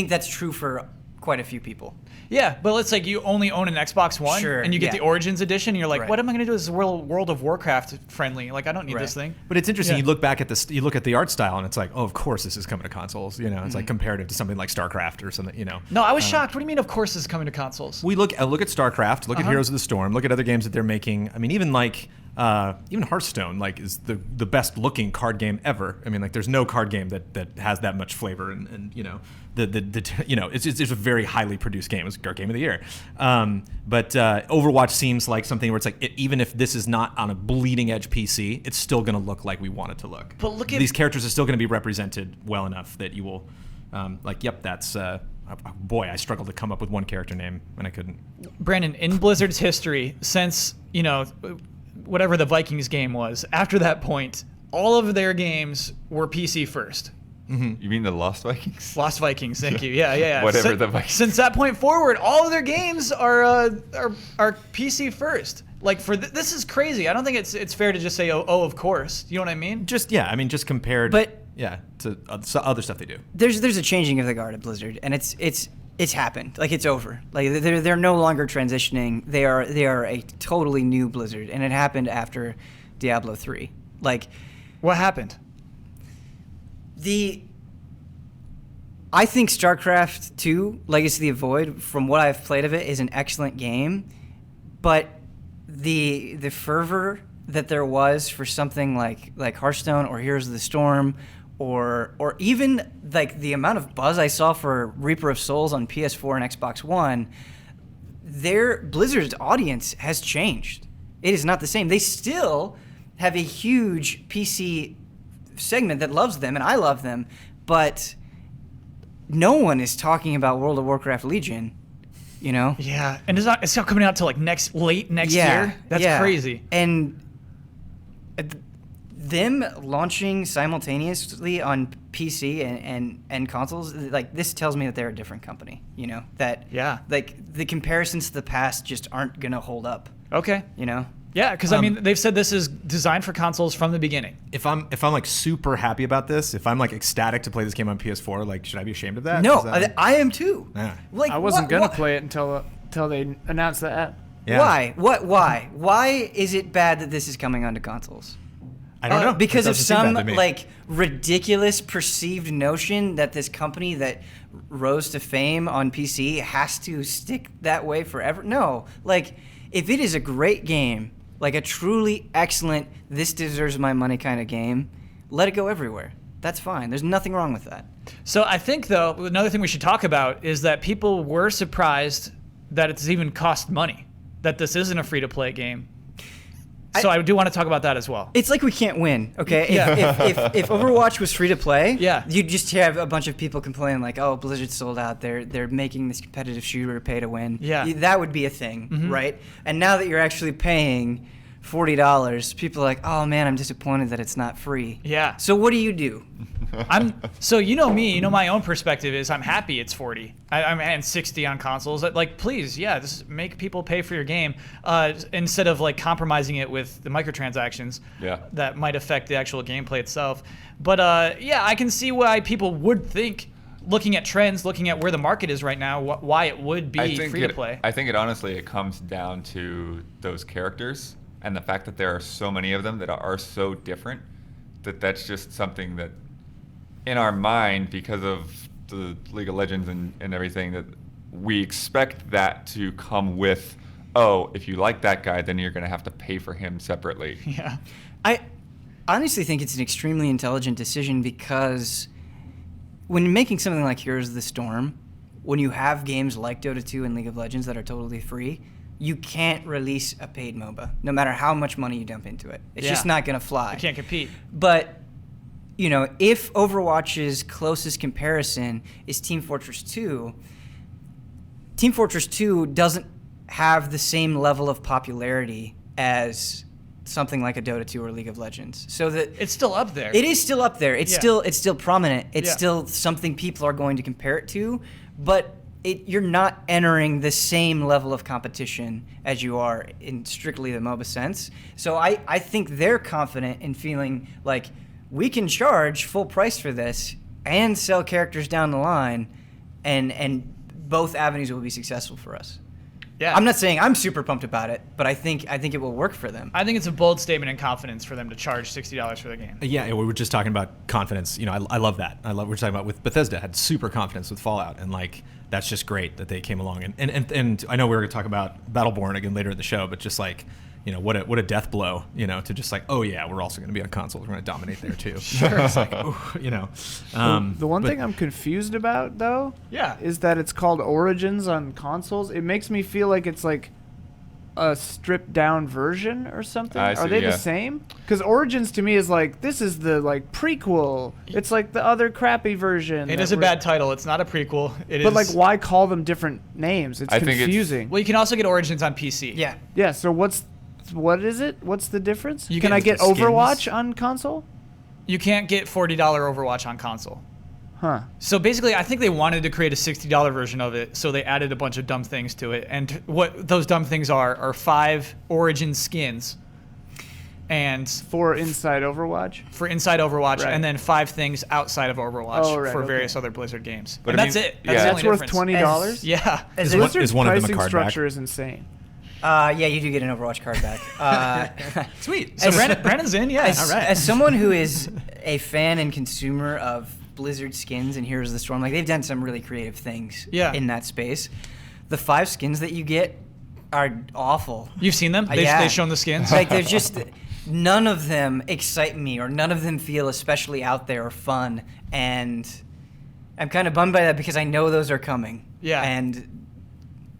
Speaker 4: that's true for quite a few people.
Speaker 1: Yeah, but it's like you only own an Xbox One,
Speaker 4: Sure,
Speaker 1: and you get the Origins Edition, and you're like,
Speaker 4: Right.
Speaker 1: what am I going to do? This is World of Warcraft friendly. Like, I don't need this thing.
Speaker 2: But it's interesting.
Speaker 1: Yeah.
Speaker 2: You look back at this. You look at the art style, and it's like, oh, of course, this is coming to consoles. It's like comparative to something like StarCraft or something.
Speaker 1: No, I was shocked. What do you mean? Of course, this is coming to consoles.
Speaker 2: We look at StarCraft. Look at Heroes of the Storm. Look at other games that they're making. I mean, even Hearthstone, like, is the best looking card game ever. I mean, like, there's no card game that has that much flavor, and it's a very highly produced game. It's our game of the year. But Overwatch seems like something where it's like, even if this is not on a bleeding edge PC, it's still going to look like we want it to look.
Speaker 1: But look at
Speaker 2: these characters are still going to be represented well enough that you will, that's. Boy, I struggled to come up with one character name, and I couldn't.
Speaker 1: Brandon, in Blizzard's history, since whatever the Vikings game was, after that point, all of their games were PC first.
Speaker 3: You mean the Lost Vikings?
Speaker 1: Lost Vikings, thank you. Yeah.
Speaker 3: Whatever the Vikings.
Speaker 1: Since that point forward, all of their games are PC first. Like this is crazy. I don't think it's fair to just say oh of course. You know what I mean?
Speaker 2: Just compared. To other stuff they do.
Speaker 4: There's a changing of the guard at Blizzard, and it's happened. Like, it's over. Like, they're no longer transitioning. They are a totally new Blizzard, and it happened after Diablo 3. Like,
Speaker 1: what happened?
Speaker 4: I think StarCraft 2, Legacy of the Void, from what I've played of it, is an excellent game, but the fervor that there was for something like Hearthstone or Heroes of the Storm, or even like the amount of buzz I saw for Reaper of Souls on PS4 and Xbox One, Blizzard's audience has changed. It is not the same. They still have a huge PC segment that loves them, and I love them, but no one is talking about World of Warcraft Legion.
Speaker 1: Yeah, and it's not coming out till like late next year. That's crazy.
Speaker 4: And them launching simultaneously on PC and consoles, like, this tells me that they're a different company. Like, the comparisons to the past just aren't gonna hold up.
Speaker 1: Okay. Yeah, because I mean, they've said this is designed for consoles from the beginning.
Speaker 2: If I'm like super happy about this, if I'm like ecstatic to play this game on PS4, like, should I be ashamed of that?
Speaker 4: No, I am too.
Speaker 2: Yeah.
Speaker 4: Like,
Speaker 5: I wasn't gonna play it until they announced that.
Speaker 2: Yeah.
Speaker 4: Why? Why? Why is it bad that this is coming onto consoles?
Speaker 2: I don't know.
Speaker 4: Because
Speaker 2: It
Speaker 4: of
Speaker 2: doesn't seem
Speaker 4: some
Speaker 2: bad to me.
Speaker 4: like ridiculous perceived notion that this company that rose to fame on PC has to stick that way forever. No, like, if it is a great game, like a truly excellent, this deserves my money kind of game, let it go everywhere. That's fine. There's nothing wrong with that.
Speaker 1: So I think, though, another thing we should talk about is that people were surprised that it's even cost money, that this isn't a free-to-play game. So I do want to talk about that as well.
Speaker 4: It's like we can't win, okay?
Speaker 1: Yeah.
Speaker 4: If Overwatch was free to play,
Speaker 1: yeah,
Speaker 4: you'd just have a bunch of people complaining like, "Oh, Blizzard's sold out. They're making this competitive shooter pay to win."
Speaker 1: Yeah,
Speaker 4: that would be a thing, right? And now that you're actually paying $40, people are like, "Oh man, I'm disappointed that it's not free."
Speaker 1: Yeah.
Speaker 4: So what do?
Speaker 1: So you know me, you know my own perspective is I'm happy it's 40. And 60 on consoles. Like, please, yeah, just make people pay for your game instead of like compromising it with the microtransactions.
Speaker 3: Yeah.
Speaker 1: That might affect the actual gameplay itself. But yeah, I can see why people would think, looking at trends, looking at where the market is right now, why it would be free to play.
Speaker 3: I think it honestly comes down to those characters and the fact that there are so many of them that are so different that's just something that in our mind, because of the League of Legends and everything, that we expect that to come with, oh, if you like that guy, then you're going to have to pay for him separately.
Speaker 1: Yeah.
Speaker 4: I honestly think it's an extremely intelligent decision because when making something like Heroes of the Storm, when you have games like Dota 2 and League of Legends that are totally free, you can't release a paid MOBA, no matter how much money you dump into it. It's just not going to fly.
Speaker 1: You can't compete.
Speaker 4: But, you know, if Overwatch's closest comparison is Team Fortress 2, Team Fortress 2 doesn't have the same level of popularity as something like a Dota 2 or League of Legends. So that
Speaker 1: It's still up there.
Speaker 4: it is still up there. It's still prominent. It's
Speaker 1: Yeah.
Speaker 4: still something people are going to compare it to, but you're not entering the same level of competition as you are in strictly the MOBA sense. So I think they're confident in feeling like we can charge full price for this and sell characters down the line, and both avenues will be successful for us.
Speaker 1: Yeah.
Speaker 4: I'm not saying I'm super pumped about it, but I think it will work for them.
Speaker 1: I think it's a bold statement and confidence for them to charge $60 for the game.
Speaker 2: Yeah, we were just talking about confidence. You know, I love that. We're talking about with Bethesda had super confidence with Fallout, and like that's just great that they came along. And I know we were going to talk about Battleborn again later in the show, but just like, you know, what a death blow, you know, to just like, oh yeah, we're also going to be on consoles. We're going to dominate there too. Sure. It's like, ooh, you know.
Speaker 5: The one thing I'm confused about though, is that it's called Origins on consoles. It makes me feel like it's like a stripped down version or something.
Speaker 3: I
Speaker 5: Are
Speaker 3: see,
Speaker 5: they
Speaker 3: yeah.
Speaker 5: the same? Because Origins to me is like, this is the like prequel. It's like the other crappy version.
Speaker 1: It is a bad title. It's not a prequel.
Speaker 5: But like, why call them different names? It's
Speaker 3: I think it's-
Speaker 5: confusing.
Speaker 1: Well, you can also get Origins on PC.
Speaker 4: Yeah.
Speaker 5: Yeah. So what is it? What's the difference?
Speaker 1: You
Speaker 5: Can
Speaker 1: get
Speaker 5: I get
Speaker 2: the skins.
Speaker 5: Overwatch on console?
Speaker 1: You can't get $40 Overwatch on console.
Speaker 5: Huh.
Speaker 1: So basically, I think they wanted to create a $60 version of it, so they added a bunch of dumb things to it. And what those dumb things are 5 Origin skins, and
Speaker 5: For inside Overwatch?
Speaker 1: for inside Overwatch,
Speaker 5: Right.
Speaker 1: and then 5 things outside of Overwatch
Speaker 5: Oh, right,
Speaker 1: for
Speaker 5: okay.
Speaker 1: various other Blizzard games.
Speaker 3: But
Speaker 1: And
Speaker 3: I
Speaker 1: that's
Speaker 3: mean,
Speaker 1: it.
Speaker 3: yeah.
Speaker 1: That's the
Speaker 5: That's
Speaker 1: only
Speaker 5: worth
Speaker 1: difference.
Speaker 5: $20?
Speaker 1: Yeah.
Speaker 4: As
Speaker 2: Is
Speaker 4: a-
Speaker 2: one-
Speaker 5: Blizzard's
Speaker 2: one of them a
Speaker 5: pricing
Speaker 2: card back?
Speaker 5: structure is insane.
Speaker 4: Yeah, you do get an Overwatch card back.
Speaker 1: Sweet. So
Speaker 4: As-
Speaker 1: Brandon's in, yeah.
Speaker 4: As, as someone who is a fan and consumer of Blizzard skins and Heroes of the Storm, like they've done some really creative things in that space. The 5 skins that you get are awful.
Speaker 1: You've seen them?
Speaker 4: Yeah.
Speaker 1: They've shown the skins?
Speaker 4: Like they're just none of them excite me, or none of them feel especially out there or fun, and I'm kind of bummed by that because I know those are coming.
Speaker 1: Yeah.
Speaker 4: And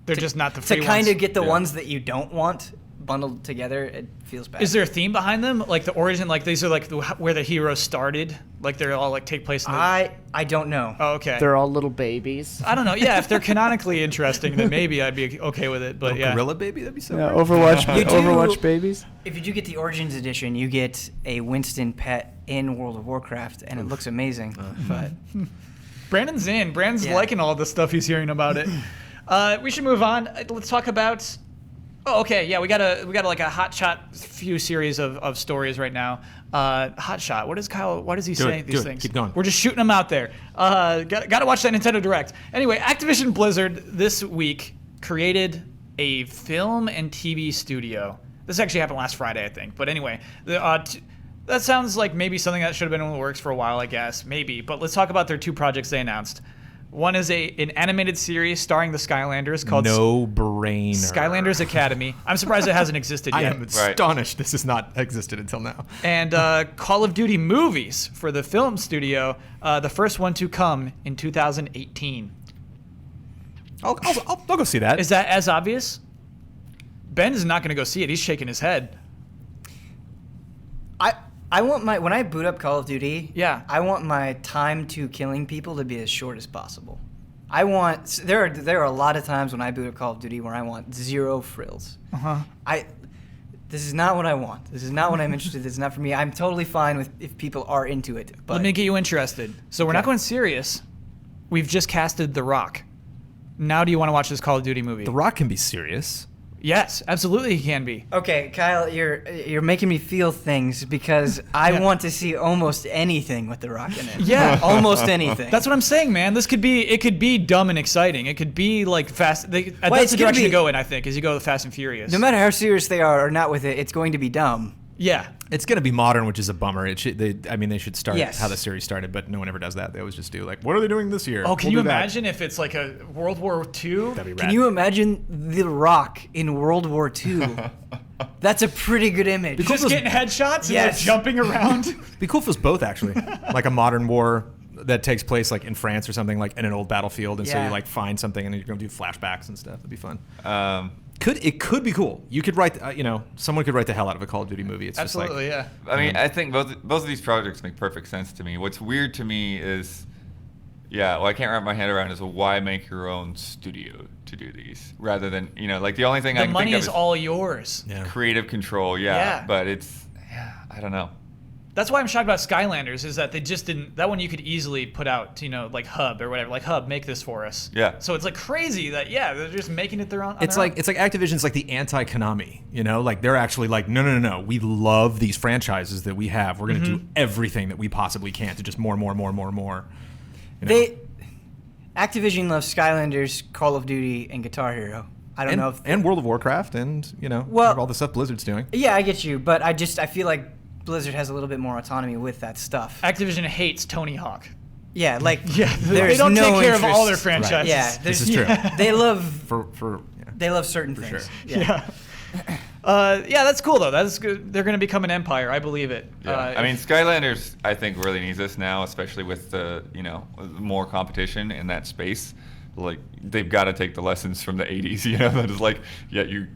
Speaker 1: They're just not the free
Speaker 4: to kind
Speaker 1: ones.
Speaker 4: of get the
Speaker 3: Yeah.
Speaker 4: ones that you don't want bundled together, it feels bad.
Speaker 1: Is there a theme behind them? Like the origin, like these are like where the heroes started? Like they're all like take place in the...
Speaker 4: I don't know.
Speaker 1: Oh, okay.
Speaker 5: They're all little babies.
Speaker 1: I don't know. Yeah, if they're canonically interesting, then maybe I'd be okay with it. But
Speaker 2: Little
Speaker 1: yeah.
Speaker 2: gorilla baby, that'd be so
Speaker 5: Yeah,
Speaker 2: great.
Speaker 5: Overwatch,
Speaker 4: You do-
Speaker 5: Overwatch babies.
Speaker 4: If you do get the Origins edition, you get a Winston pet in World of Warcraft, and it looks amazing. But
Speaker 1: Brandon's in. Brandon's
Speaker 4: Yeah.
Speaker 1: liking all the stuff he's hearing about it. We should move on. Let's talk about... Oh, okay. Yeah, we got like a hot shot few series of stories right now. Hot shot. What is Kyle? Why does he say these things?
Speaker 2: Keep going.
Speaker 1: We're just shooting them out there. Got to watch that Nintendo Direct. Anyway, Activision Blizzard this week created a film and TV studio. This actually happened last Friday, I think. But anyway, that sounds like maybe something that should have been in the works for a while, I guess. Maybe. But let's talk about their 2 projects they announced. One is an animated series starring the Skylanders called
Speaker 2: No brainer.
Speaker 1: Skylanders Academy. I'm surprised it hasn't existed
Speaker 2: I
Speaker 1: yet.
Speaker 2: am astonished this has not existed until now.
Speaker 1: And Call of Duty movies for the film studio, the first one to come in 2018.
Speaker 2: I'll go see that.
Speaker 1: Is that as obvious? Ben is not going to go see it. He's shaking his head.
Speaker 4: I want when I boot up Call of Duty,
Speaker 1: Yeah.
Speaker 4: I want my time to killing people to be as short as possible. There are a lot of times when I boot up Call of Duty where I want 0 frills.
Speaker 1: Uh-huh.
Speaker 4: This is not what I want. This is not what I'm interested in. This is not for me. I'm totally fine with if people are into it. But
Speaker 1: Let me get you interested. So we're not going serious. We've just casted The Rock. Now do you want to watch this Call of Duty movie?
Speaker 2: The Rock can be serious.
Speaker 1: Yes, absolutely he can be.
Speaker 4: Okay, Kyle, you're making me feel things because I want to see almost anything with The Rock in it.
Speaker 1: Yeah.
Speaker 4: Almost anything.
Speaker 1: That's what I'm saying, man. It could be dumb and exciting. It could be like fast. That's
Speaker 4: it's
Speaker 1: the
Speaker 4: gonna
Speaker 1: direction
Speaker 4: be-
Speaker 1: to go in, I think, is you go with Fast and Furious.
Speaker 4: No matter how serious they are or not with it, it's going to be dumb.
Speaker 1: Yeah.
Speaker 2: It's going to be modern, which is a bummer. They should start
Speaker 4: Yes.
Speaker 2: how the series started, but no one ever does that. They always just do like, what are they doing this year?
Speaker 1: Oh, can
Speaker 2: We'll
Speaker 1: you
Speaker 2: do that.
Speaker 1: imagine if it's like a World War II?
Speaker 2: That'd be rad.
Speaker 4: Can you imagine The Rock in World War II? That's a pretty good image.
Speaker 1: Just getting headshots and
Speaker 4: Yes.
Speaker 1: like jumping around.
Speaker 2: It'd be cool if it was both, actually. Like a modern war that takes place like in France or something, like in an old battlefield, and so
Speaker 4: Yeah.
Speaker 2: you like find something and you're going to do flashbacks and stuff. That'd be fun.
Speaker 3: Um,
Speaker 2: It could be cool. You could write, someone could write the hell out of a Call of Duty movie. It's
Speaker 1: Absolutely,
Speaker 2: just
Speaker 1: yeah.
Speaker 3: I mean, I think both of these projects make perfect sense to me. What's weird to me is, I can't wrap my head around is why make your own studio to do these rather than like the only thing I
Speaker 1: The
Speaker 3: can
Speaker 1: money
Speaker 3: think of
Speaker 1: is
Speaker 3: is
Speaker 1: all yours.
Speaker 2: Yeah.
Speaker 3: creative control.
Speaker 1: Yeah.
Speaker 3: But I don't know.
Speaker 1: That's why I'm shocked about Skylanders is that they just didn't. That one you could easily put out to like Hub or whatever. Like Hub, make this for us.
Speaker 3: Yeah.
Speaker 1: So it's like crazy that they're just making it their own.
Speaker 2: It's like Activision's like the anti-Konami, like they're actually like no, we love these franchises that we have. We're gonna do everything that we possibly can to just more.
Speaker 4: Activision loves Skylanders, Call of Duty, and Guitar Hero. I don't know if
Speaker 2: and World of Warcraft and
Speaker 4: Well-
Speaker 2: all the stuff Blizzard's doing.
Speaker 4: Yeah, I get you, but I feel like Blizzard has a little bit more autonomy with that stuff.
Speaker 1: Activision hates Tony Hawk.
Speaker 4: Yeah, like
Speaker 1: Yeah, they
Speaker 4: there's
Speaker 1: don't
Speaker 4: no
Speaker 1: take care of all their
Speaker 4: interest.
Speaker 1: franchises.
Speaker 4: Yeah,
Speaker 2: This is true.
Speaker 4: They love
Speaker 2: For
Speaker 4: they love certain things.
Speaker 2: sure.
Speaker 4: Yeah.
Speaker 1: Yeah, that's cool though. That's good. They're going to become an empire. I believe it.
Speaker 3: Yeah. I mean, Skylanders, I think, really needs this now, especially with the more competition in that space. Like they've got to take the lessons from the '80s. That is like, you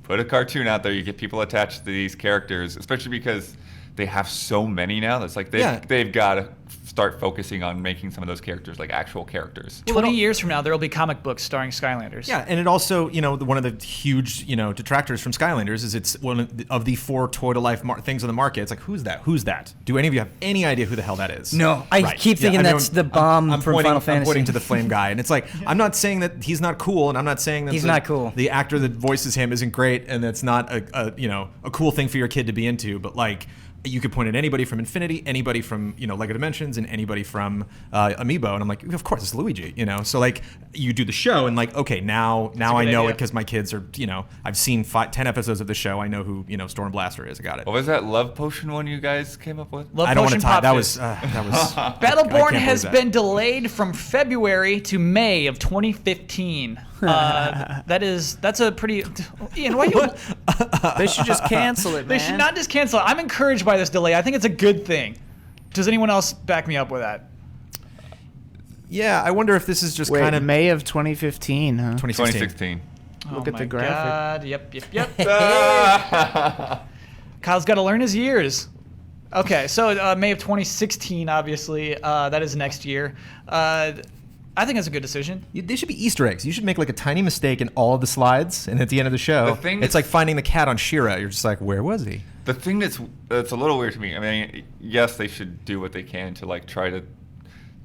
Speaker 3: put a cartoon out there, you get people attached to these characters, especially because they have so many now. That's like they've got to start focusing on making some of those characters like actual characters.
Speaker 1: 20 years from now, there will be comic books starring Skylanders.
Speaker 2: Yeah, and it also, one of the huge, detractors from Skylanders is it's one of the 4 toy-to-life things on the market. It's like, who's that? Who's that? Do any of you have any idea who the hell that is?
Speaker 4: No, I
Speaker 2: Right.
Speaker 4: keep thinking
Speaker 2: Yeah,
Speaker 4: that's the bomb
Speaker 2: I'm
Speaker 4: from
Speaker 2: pointing,
Speaker 4: Final Fantasy.
Speaker 2: I'm pointing to the flame guy, and it's like, I'm not saying that he's not cool, and I'm not saying that
Speaker 4: He's not cool.
Speaker 2: the actor that voices him isn't great, and that's not a cool thing for your kid to be into, but like, you could point at anybody from Infinity, anybody from Lego Dimensions, and anybody from Amiibo, and I'm like, of course it's Luigi, So like, you do the show, and like, okay, now I
Speaker 1: good
Speaker 2: know
Speaker 1: idea.
Speaker 2: it because my kids are, I've seen 10 episodes of the show. I know who Storm Blaster is. I got it.
Speaker 3: What was that love potion one you guys came up with?
Speaker 1: Love
Speaker 2: I don't want
Speaker 1: Potion
Speaker 2: to tie.
Speaker 1: Pop
Speaker 2: That
Speaker 1: Fizz.
Speaker 2: was I
Speaker 1: Battleborn
Speaker 2: can't
Speaker 1: has
Speaker 2: believe that.
Speaker 1: been delayed from February to May of 2015. That's a pretty. Ian, why you?
Speaker 5: They should just cancel it, man.
Speaker 1: They should not just cancel it. I'm encouraged by this delay. I think it's a good thing. Does anyone else back me up with that?
Speaker 2: Yeah, I wonder if this is just
Speaker 5: Wait,
Speaker 2: kind of
Speaker 5: May of 2015, huh?
Speaker 2: 2016.
Speaker 3: 2016.
Speaker 5: Look
Speaker 1: Oh
Speaker 5: at the
Speaker 1: my
Speaker 5: graphic.
Speaker 1: God. Yep. Kyle's got to learn his years. Okay, so May of 2016, obviously, that is next year. I think that's a good decision.
Speaker 2: They should be Easter eggs. You should make like a tiny mistake in all of the slides, and at the end of the show,
Speaker 3: The thing
Speaker 2: it's
Speaker 3: that's-
Speaker 2: like finding the cat on She-Ra. You're just like, where was he?
Speaker 3: The thing that's a little weird to me. I mean, yes, they should do what they can to like try to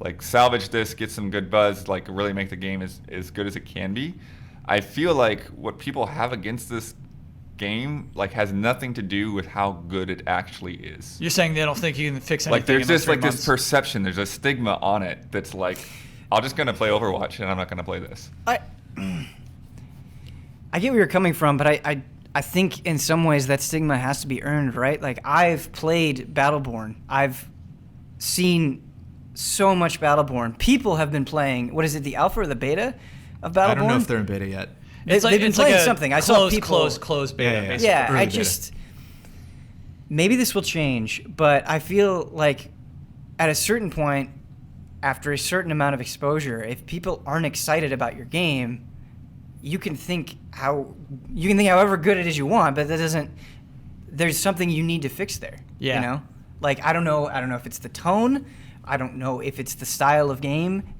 Speaker 3: like salvage this, get some good buzz, like really make the game as good as it can be. I feel like what people have against this game like has nothing to do with how good it actually is.
Speaker 1: You're saying they don't think you can fix anything
Speaker 3: Like there's
Speaker 1: in those
Speaker 3: just like
Speaker 1: 3
Speaker 3: this
Speaker 1: months?
Speaker 3: perception, there's a stigma on it that's like, I'm just gonna play Overwatch and I'm not gonna play this.
Speaker 4: I get where you're coming from, but I think in some ways that stigma has to be earned, right? Like I've played Battleborn. I've seen so much Battleborn. People have been playing, what is it, the alpha or the beta of Battleborn?
Speaker 2: I don't know if they're in beta yet.
Speaker 4: They've been
Speaker 1: it's like
Speaker 4: playing
Speaker 1: a
Speaker 4: something. I saw people
Speaker 1: closed beta,
Speaker 2: Yeah, yeah.
Speaker 1: basically.
Speaker 4: Yeah,
Speaker 2: early
Speaker 4: I
Speaker 2: beta.
Speaker 4: just maybe this will change, but I feel like at a certain point, after a certain amount of exposure, if people aren't excited about your game, you can think however good it is you want, but that doesn't. There's something you need to fix there.
Speaker 1: Yeah.
Speaker 4: You know, like I don't know if it's the tone, I don't know if it's the style of game.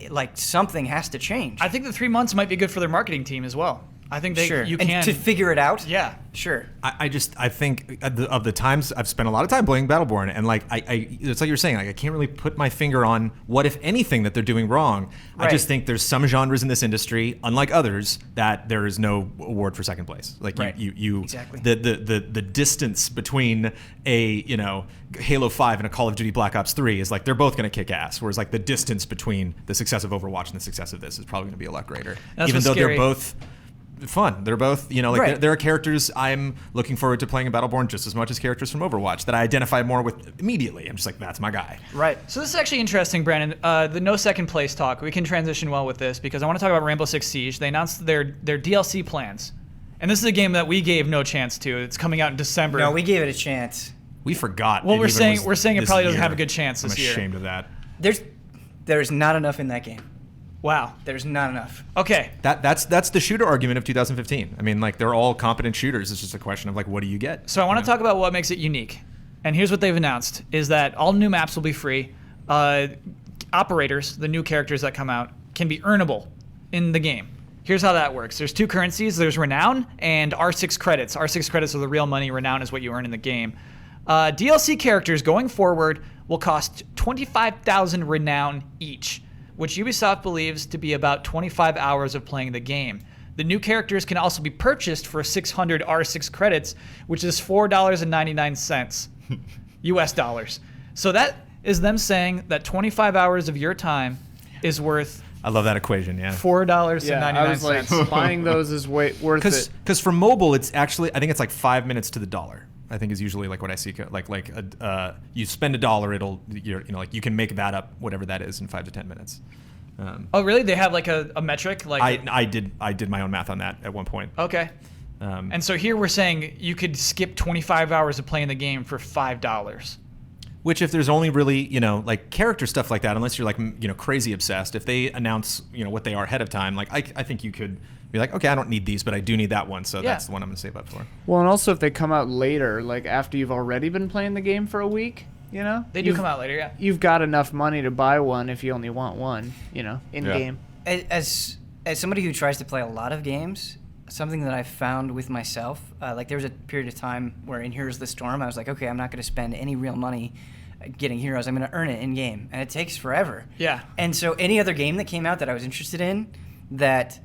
Speaker 4: Like something has to change.
Speaker 1: I think the 3 months might be good for their marketing team as well. I think
Speaker 4: Sure.
Speaker 1: you
Speaker 4: and
Speaker 1: can
Speaker 4: to figure it out.
Speaker 1: Yeah.
Speaker 4: Sure.
Speaker 2: I think of the times I've spent a lot of time playing Battleborn, and like it's like you're saying, like I can't really put my finger on what, if anything, that they're doing wrong.
Speaker 4: Right.
Speaker 2: I just think there's some genres in this industry, unlike others, that there is no award for second place. Like
Speaker 4: Right.
Speaker 2: you
Speaker 4: Exactly.
Speaker 2: the distance between a Halo 5 and a Call of Duty Black Ops 3 is like they're both going to kick ass. Whereas like the distance between the success of Overwatch and the success of this is probably going to be a lot greater.
Speaker 1: That's
Speaker 2: Even
Speaker 1: what's
Speaker 2: though
Speaker 1: scary.
Speaker 2: they're both fun. They're both,
Speaker 4: Right.
Speaker 2: there are characters I'm looking forward to playing in Battleborn just as much as characters from Overwatch that I identify more with immediately. I'm just like, that's my guy.
Speaker 4: Right.
Speaker 1: So this is actually interesting, Brandon. The no second place talk. We can transition well with this because I want to talk about Rainbow Six Siege. They announced their DLC plans, and this is a game that we gave no chance to. It's coming out in December.
Speaker 4: No, we gave it a chance.
Speaker 2: We forgot.
Speaker 1: Well,
Speaker 2: it
Speaker 1: we're
Speaker 2: even
Speaker 1: saying
Speaker 2: was
Speaker 1: it
Speaker 2: this
Speaker 1: probably doesn't
Speaker 2: year.
Speaker 1: have a good chance this
Speaker 2: I'm
Speaker 1: year.
Speaker 2: ashamed of that.
Speaker 4: There's not enough in that game.
Speaker 1: Wow.
Speaker 4: There's not enough.
Speaker 1: Okay.
Speaker 2: That's the shooter argument of 2015. I mean, like they're all competent shooters. It's just a question of like, what do you get?
Speaker 1: So I want to talk about what makes it unique. And here's what they've announced, is that all new maps will be free. Operators, the new characters that come out, can be earnable in the game. Here's how that works. There's two currencies. There's Renown and R6 credits. R6 credits are the real money. Renown is what you earn in the game. DLC characters going forward will cost 25,000 Renown each, which Ubisoft believes to be about 25 hours of playing the game. The new characters can also be purchased for 600 R6 credits, which is $4.99 US dollars. So that is them saying that 25 hours of your time is worth
Speaker 2: I love that equation. Yeah.
Speaker 1: $4.99.
Speaker 5: Yeah, I was like, buying those is worth it.
Speaker 2: Because for mobile, it's actually I think it's like 5 minutes to the dollar. I think is usually like what I see. You spend $1, it'll like you can make that up, whatever that is, in 5 to 10 minutes.
Speaker 1: Oh, really? They have like a metric? Like
Speaker 2: I did my own math on that at one point.
Speaker 1: Okay. And so here we're saying you could skip 25 hours of playing the game for $5.
Speaker 2: Which, if there's only really, like character stuff like that, unless you're like, crazy obsessed, if they announce, what they are ahead of time, like I think you could be like, okay, I don't need these, but I do need that one, so
Speaker 1: Yeah.
Speaker 2: that's the one I'm gonna save up for.
Speaker 5: Well, and also if they come out later, like after you've already been playing the game for a week,
Speaker 1: They do come out later, yeah.
Speaker 5: You've got enough money to buy one if you only want one, in game.
Speaker 4: As somebody who tries to play a lot of games, something that I found with myself, like there was a period of time where in Heroes of the Storm, I was like, okay, I'm not going to spend any real money getting heroes. I'm going to earn it in game, and it takes forever.
Speaker 1: Yeah.
Speaker 4: And so any other game that came out that I was interested in that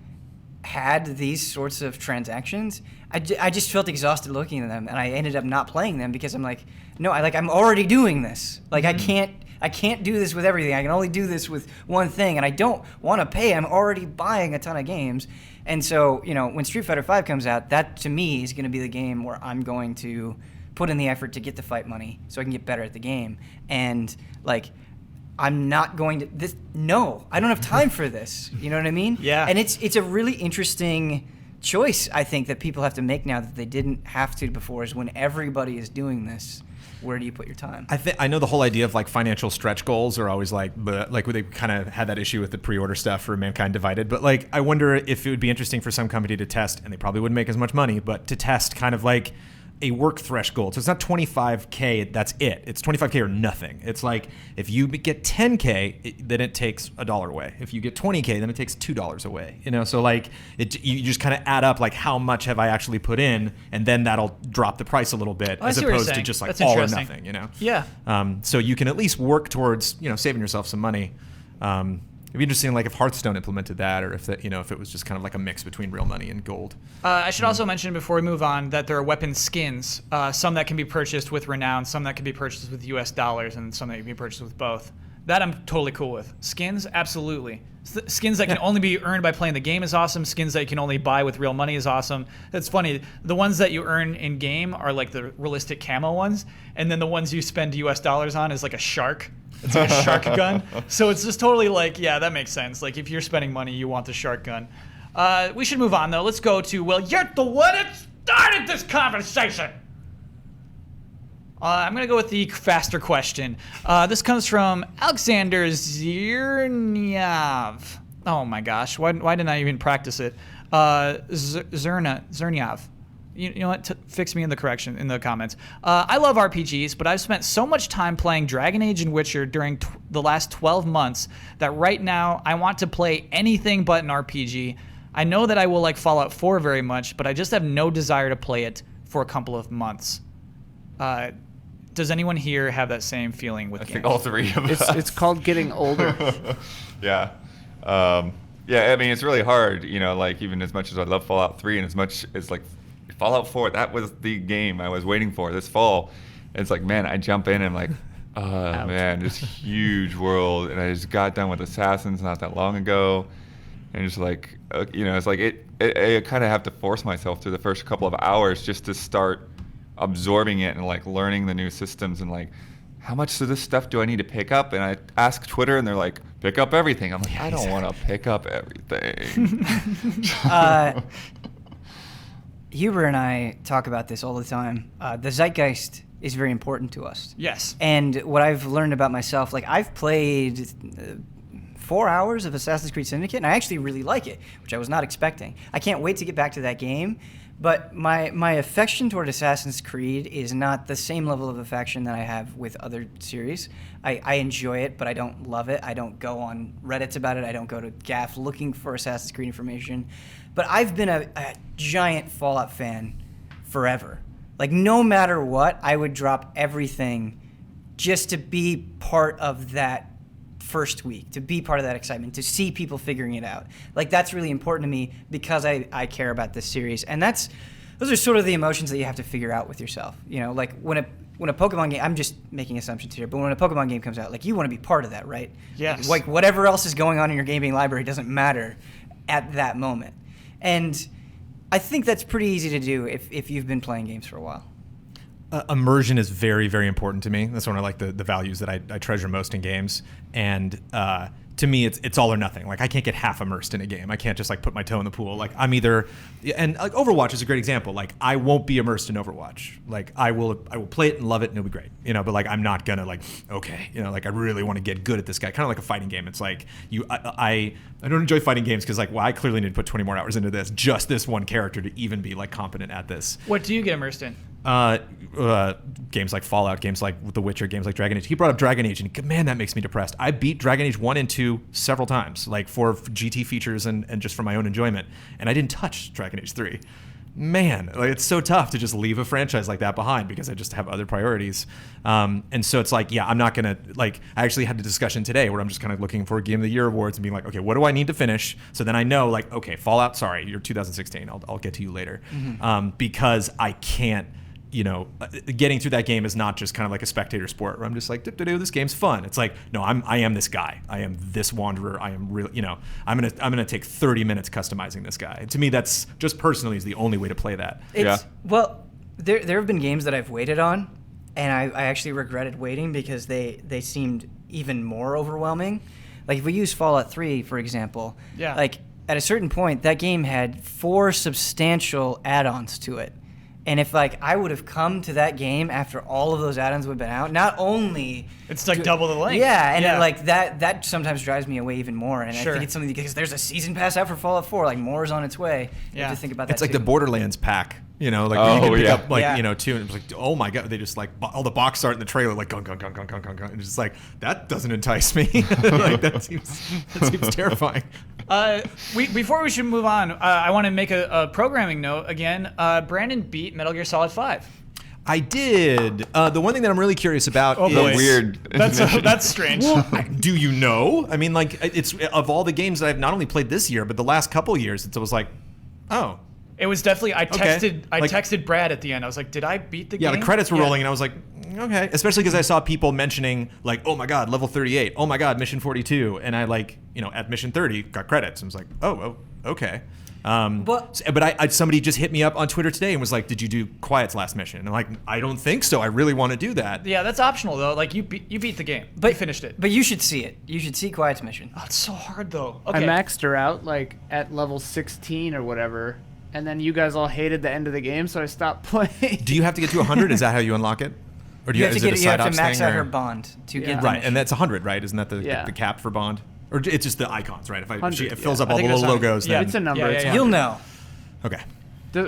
Speaker 4: had these sorts of transactions, I just felt exhausted looking at them, and I ended up not playing them because I'm like, no, I'm already doing this. Like I can't do this with everything. I can only do this with one thing, and I don't want to pay. I'm already buying a ton of games. And so, when Street Fighter V comes out, that to me is going to be the game where I'm going to put in the effort to get the fight money so I can get better at the game. And like, I'm not going to no, I don't have time for this. You know what I mean?
Speaker 1: Yeah.
Speaker 4: And it's a really interesting choice, I think, that people have to make now that they didn't have to before, is when everybody is doing this, where do you put your time?
Speaker 2: I know the whole idea of like financial stretch goals are always like they kind of had that issue with the pre-order stuff for Mankind Divided, but like I wonder if it would be interesting for some company to test, and they probably wouldn't make as much money, but to test kind of like a work threshold. So it's not 25K, that's it. It's 25K or nothing. It's like if you get 10K, then it takes $1 away. If you get 20K, then it takes $2 away. So like you just kind of add up like how much have I actually put in, and then that'll drop the price a little bit,
Speaker 1: I
Speaker 2: as
Speaker 1: see what you're
Speaker 2: opposed to
Speaker 1: saying.
Speaker 2: just like
Speaker 1: That's
Speaker 2: all or
Speaker 1: interesting.
Speaker 2: nothing.
Speaker 1: Yeah.
Speaker 2: So you can at least work towards saving yourself some money. It'd be interesting, like if Hearthstone implemented that, or if that, if it was just kind of like a mix between real money and gold.
Speaker 1: I should also mention before we move on that there are weapon skins, some that can be purchased with Renown, some that can be purchased with US dollars, and some that can be purchased with both. That I'm totally cool with. Skins, absolutely. Skins that can only be earned by playing the game is awesome. Skins that you can only buy with real money is awesome. That's funny. The ones that you earn in game are like the realistic camo ones, and then the ones you spend US dollars on is like a shark. It's like a shark gun. So it's just totally like, yeah, that makes sense. Like if you're spending money, you want the shark gun. We should move on though. Let's go to, well, you're the one that started this conversation. I'm going to go with the faster question. This comes from Alexander Zerniav. Oh my gosh, why didn't I even practice it? Zerniav. You know what? Fix me in the comments. I love RPGs, but I've spent so much time playing Dragon Age and Witcher during the last 12 months that right now I want to play anything but an RPG. I know that I will like Fallout 4 very much, but I just have no desire to play it for a couple of months. Does anyone here have that same feeling with
Speaker 3: I
Speaker 1: games?
Speaker 3: think all three of us.
Speaker 5: It's called getting older.
Speaker 3: Yeah. Yeah, I mean, it's really hard, you know, like even as much as I love Fallout 3 and as much as like Fallout 4, that was the game I was waiting for this fall. And it's like, man, I jump in and I'm like, man, this huge world. And I just got done with Assassins not that long ago. And just like, you know, it's like I kind of have to force myself through the first couple of hours just to start absorbing it and like learning the new systems and like, how much of this stuff do I need to pick up? And I ask Twitter and they're like, pick up everything. I'm like, I don't want to pick up everything.
Speaker 4: Huber and I talk about this all the time. The zeitgeist is very important to us.
Speaker 1: Yes.
Speaker 4: And what I've learned about myself, like I've played 4 hours of Assassin's Creed Syndicate, and I actually really like it, which I was not expecting. I can't wait to get back to that game. But my affection toward Assassin's Creed is not the same level of affection that I have with other series. I enjoy it, but I don't love it. I don't go on Reddits about it. I don't go to GAF looking for Assassin's Creed information. But I've been a giant Fallout fan forever. Like, no matter what, I would drop everything just to be part of that first week, to be part of that excitement, to see people figuring it out. Like, that's really important to me because I care about this series. And those are sort of the emotions that you have to figure out with yourself. You know, like when a Pokemon game, I'm just making assumptions here, but when a Pokemon game comes out, like you want to be part of that, right?
Speaker 1: Yes.
Speaker 4: Like whatever else is going on in your gaming library doesn't matter at that moment. And I think that's pretty easy to do if you've been playing games for a while.
Speaker 2: Immersion is very, very important to me. That's one of like the values that I treasure most in games. And to me, it's all or nothing. Like I can't get half immersed in a game. I can't just like put my toe in the pool. Like I'm either, and like Overwatch is a great example. Like I won't be immersed in Overwatch. Like I will play it and love it and it'll be great. You know, but like I'm not gonna like, okay, you know, like I really want to get good at this guy. Kind of like a fighting game. It's like I don't enjoy fighting games because like, well, I clearly need to put 20 more hours into this, just this one character to even be like competent at this.
Speaker 1: What do you get immersed in?
Speaker 2: Games like Fallout, games like The Witcher, games like Dragon Age. He brought up Dragon Age, and man, that makes me depressed. I beat Dragon Age 1 and 2 several times, like for GT features and just for my own enjoyment, and I didn't touch Dragon Age 3. Man, like it's so tough to just leave a franchise like that behind because I just have other priorities. And so it's like, yeah, I'm not gonna like. I actually had a discussion today where I'm just kind of looking for Game of the Year awards and being like, okay, what do I need to finish? So then I know, like, okay, Fallout, sorry, you're 2016. I'll get to you later, because I can't. You know, getting through that game is not just kind of like a spectator sport where I'm just like, this game's fun. It's like, no, I am this guy. I am this wanderer. I am really, you know, I'm gonna take 30 minutes customizing this guy. To me, that's just personally is the only way to play that.
Speaker 4: Well, there have been games that I've waited on, and I actually regretted waiting because they seemed even more overwhelming. Like if we use Fallout 3, for example, like at a certain point, that game had 4 substantial add-ons to it. And if like I would have come to that game after all of those add-ons would have been out, not only
Speaker 1: it's like double the length.
Speaker 4: Yeah, and like that sometimes drives me away even more. And
Speaker 1: Sure.
Speaker 4: I think it's something because there's a season pass out for Fallout 4, like more is on its way. You have to think about that.
Speaker 2: It's like
Speaker 4: too.
Speaker 2: the Borderlands pack. You know, like you can pick up like you know 2, and it's like, oh my god, they just like all the box art in the trailer like gung gung gung gung gung gung gung. And it's just like that doesn't entice me. Like that seems terrifying.
Speaker 1: Before we should move on, I want to make a programming note again. Brandon beat Metal Gear Solid 5.
Speaker 2: I did. The one thing that I'm really curious about is
Speaker 1: boy.
Speaker 3: Weird.
Speaker 1: That's strange.
Speaker 2: Well, do you know? I mean, like it's of all the games that I've not only played this year, but the last couple years, it was like, oh.
Speaker 1: It was definitely. I texted. I
Speaker 2: Like-
Speaker 1: texted Brad at the end. I was like, "Did I beat the
Speaker 2: Yeah,
Speaker 1: game?"
Speaker 2: the credits were rolling, and I was like, okay. Especially because I saw people mentioning like, oh my god, level 38. Oh my god, mission 42. And I like, you know, at mission 30 got credits. And was like, oh, okay. But somebody just hit me up on Twitter today and was like, did you do Quiet's last mission? And I'm like, I don't think so. I really want to do that.
Speaker 1: Yeah, that's optional though. Like you beat the game. You finished it.
Speaker 4: But you should see it. You should see Quiet's mission.
Speaker 1: Oh, it's so hard though.
Speaker 5: I
Speaker 1: Okay.
Speaker 5: maxed her out like at level 16 or whatever, and then you guys all hated the end of the game, so I stopped playing.
Speaker 2: Do you have to get to 100? Is that how you unlock it? Or do
Speaker 4: You have to
Speaker 2: is it a
Speaker 4: get. You have
Speaker 2: side
Speaker 4: to
Speaker 2: ops
Speaker 4: max
Speaker 2: thing,
Speaker 4: out
Speaker 2: or-
Speaker 4: her bond to get the
Speaker 2: Right,
Speaker 4: mission.
Speaker 2: and that's 100, right? Isn't that the cap for Bond? Or it's just the icons, right? If it
Speaker 5: 100,
Speaker 2: fills
Speaker 5: yeah.
Speaker 2: up
Speaker 1: I
Speaker 2: all the
Speaker 1: think
Speaker 2: little
Speaker 1: that's 100.
Speaker 2: logos,
Speaker 1: Yeah,
Speaker 2: then
Speaker 5: It's a number.
Speaker 1: Yeah,
Speaker 5: it's
Speaker 1: yeah,
Speaker 4: You'll know.
Speaker 2: okay.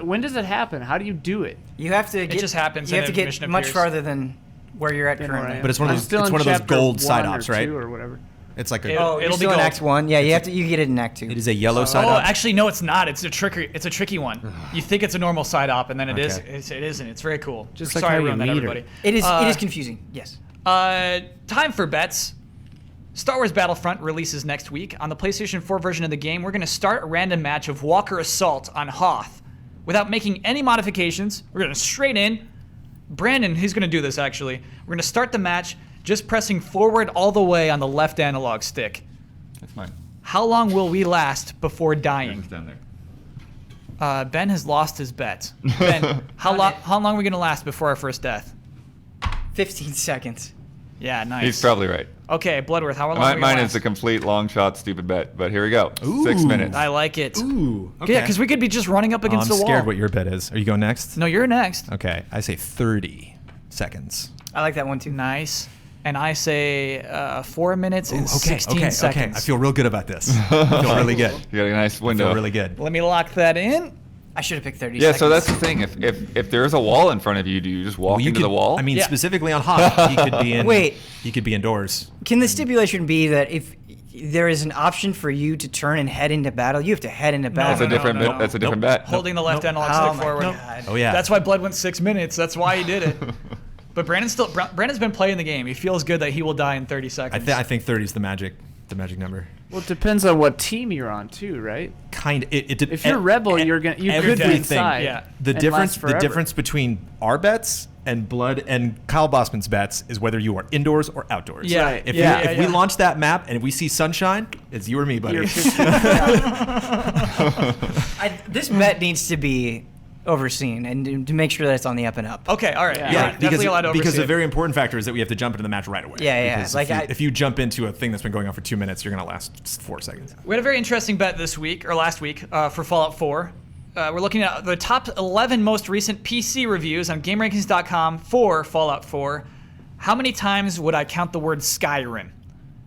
Speaker 5: When does it happen? How do you do it?
Speaker 4: You have to get.
Speaker 1: just happens
Speaker 4: You
Speaker 1: and
Speaker 4: have to
Speaker 1: a mission
Speaker 4: get much
Speaker 1: appears.
Speaker 4: farther than where you're at
Speaker 5: You know what I
Speaker 4: currently.
Speaker 5: mean?
Speaker 2: But it's one of
Speaker 5: I'm
Speaker 2: those-
Speaker 5: still
Speaker 2: it's
Speaker 5: in
Speaker 2: one of those
Speaker 5: chapter
Speaker 2: gold side
Speaker 5: 1 or
Speaker 2: ops, right?
Speaker 5: 2 or whatever.
Speaker 2: It's like a.
Speaker 1: It'll
Speaker 4: You're
Speaker 1: be
Speaker 4: still in
Speaker 1: gold.
Speaker 4: Act 1. Yeah, you get it in Act 2.
Speaker 2: It is a yellow side
Speaker 1: Oh,
Speaker 2: up.
Speaker 1: actually, no, it's not. It's a tricky one. You think it's a normal side op, and then it is.
Speaker 2: Okay.
Speaker 1: It isn't. It's very cool.
Speaker 5: Just like
Speaker 1: Sorry,
Speaker 5: how
Speaker 1: I
Speaker 5: you
Speaker 1: ruined that,
Speaker 5: meter.
Speaker 1: everybody.
Speaker 4: It is confusing. Yes.
Speaker 1: Time for bets. Star Wars Battlefront releases next week. On the PlayStation 4 version of the game, we're going to start a random match of Walker Assault on Hoth. Without making any modifications, we're going to straight in. Brandon, he's going to do this actually. We're going to start the match just pressing forward all the way on the left analog stick.
Speaker 3: That's mine.
Speaker 1: How long will we last before
Speaker 3: It's
Speaker 1: dying?
Speaker 3: down there.
Speaker 1: Ben has lost his bet. Ben, how long are we going to last before our first death?
Speaker 4: 15 seconds.
Speaker 1: Yeah, nice.
Speaker 3: He's probably right.
Speaker 1: Okay, Bloodworth, how long are we
Speaker 3: Mine
Speaker 1: gonna
Speaker 3: is a
Speaker 1: last?
Speaker 3: complete long shot, stupid bet. But here we go.
Speaker 2: Ooh.
Speaker 3: 6 minutes.
Speaker 1: I like it.
Speaker 2: Ooh.
Speaker 1: Yeah, because we could be just running up against
Speaker 2: I'm
Speaker 1: the wall.
Speaker 2: scared what your bet is. Are you going next?
Speaker 1: No, you're next.
Speaker 2: Okay, I say 30 seconds.
Speaker 4: I like that one too.
Speaker 1: Nice. And I say 4 minutes and 16 seconds.
Speaker 2: Okay. I feel real good about this. I feel really good.
Speaker 3: You got a nice
Speaker 2: I
Speaker 3: window.
Speaker 2: feel really good.
Speaker 1: Let me lock that in.
Speaker 4: I should have picked 30
Speaker 3: Yeah,
Speaker 4: seconds.
Speaker 3: so that's the thing. If there's a wall in front of you, do you just walk
Speaker 2: Well, you
Speaker 3: into
Speaker 2: could,
Speaker 3: the wall?
Speaker 2: I mean,
Speaker 1: Yeah.
Speaker 2: specifically on Hoth, he could be in.
Speaker 4: Wait.
Speaker 2: He could be indoors.
Speaker 4: Can the stipulation be that if there is an option for you to turn and head into battle, you have to head into battle?
Speaker 3: that's a different.
Speaker 1: no.
Speaker 3: That's a different bet.
Speaker 1: Holding the left analog
Speaker 4: Oh
Speaker 1: stick
Speaker 4: my
Speaker 1: forward.
Speaker 4: God.
Speaker 2: Oh yeah.
Speaker 1: That's why Blood went 6 minutes. That's why he did it. But Brandon's been playing the game. He feels good that he will die in 30 seconds.
Speaker 2: I think 30 is the magic number.
Speaker 5: Well, it depends on what team you're on too, right?
Speaker 2: Kind.
Speaker 5: If you're Rebel, you could be
Speaker 2: everything.
Speaker 5: inside.
Speaker 1: Yeah.
Speaker 2: The
Speaker 5: and
Speaker 2: difference.
Speaker 5: last
Speaker 2: The
Speaker 5: forever.
Speaker 2: difference between our bets and Blood and Kyle Bossman's bets is whether you are indoors or outdoors.
Speaker 1: Yeah. Right.
Speaker 2: If,
Speaker 1: Yeah,
Speaker 2: if
Speaker 1: yeah.
Speaker 2: we launch that map and we see sunshine, it's you or me, buddy.
Speaker 5: You're 50.
Speaker 4: This bet needs to be overseen and to make sure that it's on the up and up.
Speaker 1: Okay, all right.
Speaker 5: Yeah.
Speaker 1: You're
Speaker 2: Yeah,
Speaker 1: definitely
Speaker 2: because,
Speaker 1: allowed to
Speaker 2: because
Speaker 1: oversee
Speaker 2: the
Speaker 1: it.
Speaker 2: very important factor is that we have to jump into the match right away.
Speaker 4: Yeah.
Speaker 2: Because
Speaker 4: Like
Speaker 2: if you jump into a thing that's been going on for 2 minutes, you're gonna last 4 seconds.
Speaker 1: We had a very interesting bet this week, or last week, for Fallout 4. We're looking at the top 11 most recent PC reviews on GameRankings.com for Fallout 4. How many times would I count the word Skyrim?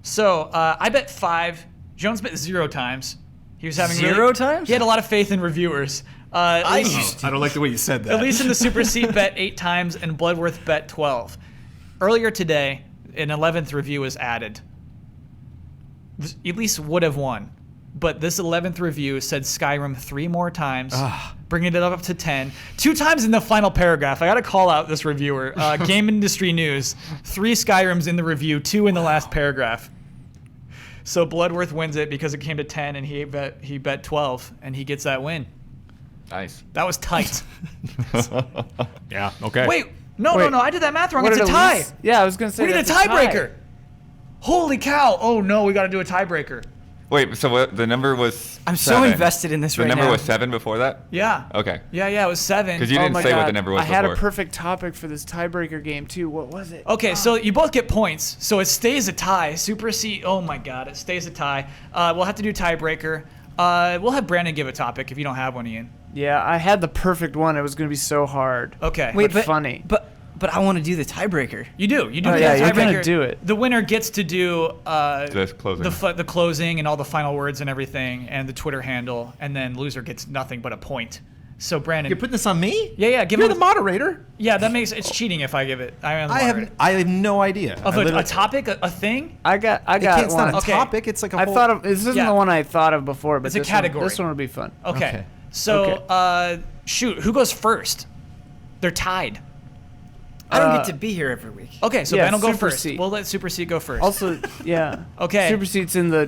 Speaker 1: So I bet 5. Jones bet 0 times. He was having
Speaker 4: Zero times?
Speaker 1: He had a lot of faith in reviewers. At least-
Speaker 2: I don't like the way you said that.
Speaker 1: At least in the Super Seat bet 8 times and Bloodworth bet 12. Earlier today, an 11th review was added. At least would have won. But this 11th review said Skyrim 3 more times, bringing it up to 10. 2 times in the final paragraph. I got to call out this reviewer. Game Industry News. 3 Skyrims in the review, 2 in the last paragraph. So Bloodworth wins it because it came to 10 and he bet 12 and he gets that win.
Speaker 3: Nice.
Speaker 1: That was tight.
Speaker 2: Yeah. Okay.
Speaker 1: Wait, no,
Speaker 5: Wait.
Speaker 1: I did that math wrong.
Speaker 5: What
Speaker 1: It's a
Speaker 5: did
Speaker 1: tie.
Speaker 5: Elise- Yeah, I was gonna say
Speaker 1: We need a
Speaker 5: that's tie.
Speaker 1: tiebreaker. Holy cow! Oh no, we got to do a tiebreaker.
Speaker 3: Wait. So what, the number was.
Speaker 4: I'm so
Speaker 3: 7.
Speaker 4: invested in this
Speaker 3: The
Speaker 4: right
Speaker 3: number
Speaker 4: now.
Speaker 3: was 7 before that.
Speaker 1: Yeah.
Speaker 3: Okay.
Speaker 1: Yeah, it was 7.
Speaker 3: Because you
Speaker 5: Oh
Speaker 3: didn't
Speaker 5: my
Speaker 3: say what
Speaker 5: God.
Speaker 3: the number was
Speaker 5: I had
Speaker 3: before.
Speaker 5: a perfect topic for this tiebreaker game too. What was it?
Speaker 1: Okay, so you both get points. So it stays a tie. Super C. Oh my God, it stays a tie. We'll have to do tiebreaker. We'll have Brandon give a topic if you don't have one, Ian.
Speaker 5: Yeah, I had the perfect one. It was gonna be so hard.
Speaker 1: Okay.
Speaker 4: Wait,
Speaker 5: but funny.
Speaker 4: But I want to do the tiebreaker.
Speaker 1: You do. You do
Speaker 5: Oh,
Speaker 1: the
Speaker 5: yeah,
Speaker 1: tiebreaker.
Speaker 5: you're gonna do it.
Speaker 1: The winner gets to do
Speaker 3: The closing.
Speaker 1: the closing and all the final words and everything, and the Twitter handle, and then loser gets nothing but a point. So Brandon.
Speaker 2: You're putting this on me?
Speaker 1: Yeah, give
Speaker 2: You're
Speaker 1: him
Speaker 2: the moderator.
Speaker 1: Yeah, that makes it's cheating if I give it. I am the moderator.
Speaker 2: I have no idea.
Speaker 1: Of
Speaker 2: I
Speaker 1: a
Speaker 2: literally-
Speaker 1: topic, a thing.
Speaker 5: I got
Speaker 2: It's
Speaker 5: one.
Speaker 2: not a
Speaker 1: Okay.
Speaker 2: topic. It's like a
Speaker 5: I
Speaker 2: whole.
Speaker 5: thought of this isn't
Speaker 1: Yeah.
Speaker 5: the one I thought of before, but
Speaker 1: It's a
Speaker 5: this
Speaker 1: category.
Speaker 5: This one would be fun.
Speaker 1: Okay.
Speaker 2: Okay.
Speaker 1: So, shoot, who goes first? They're tied.
Speaker 4: I don't get to be here every week.
Speaker 1: Okay, so
Speaker 5: Yeah,
Speaker 1: Ben will go
Speaker 5: Super
Speaker 1: first.
Speaker 5: C.
Speaker 1: We'll let Super C go first.
Speaker 5: Also, yeah.
Speaker 1: Okay.
Speaker 5: Super Seats in the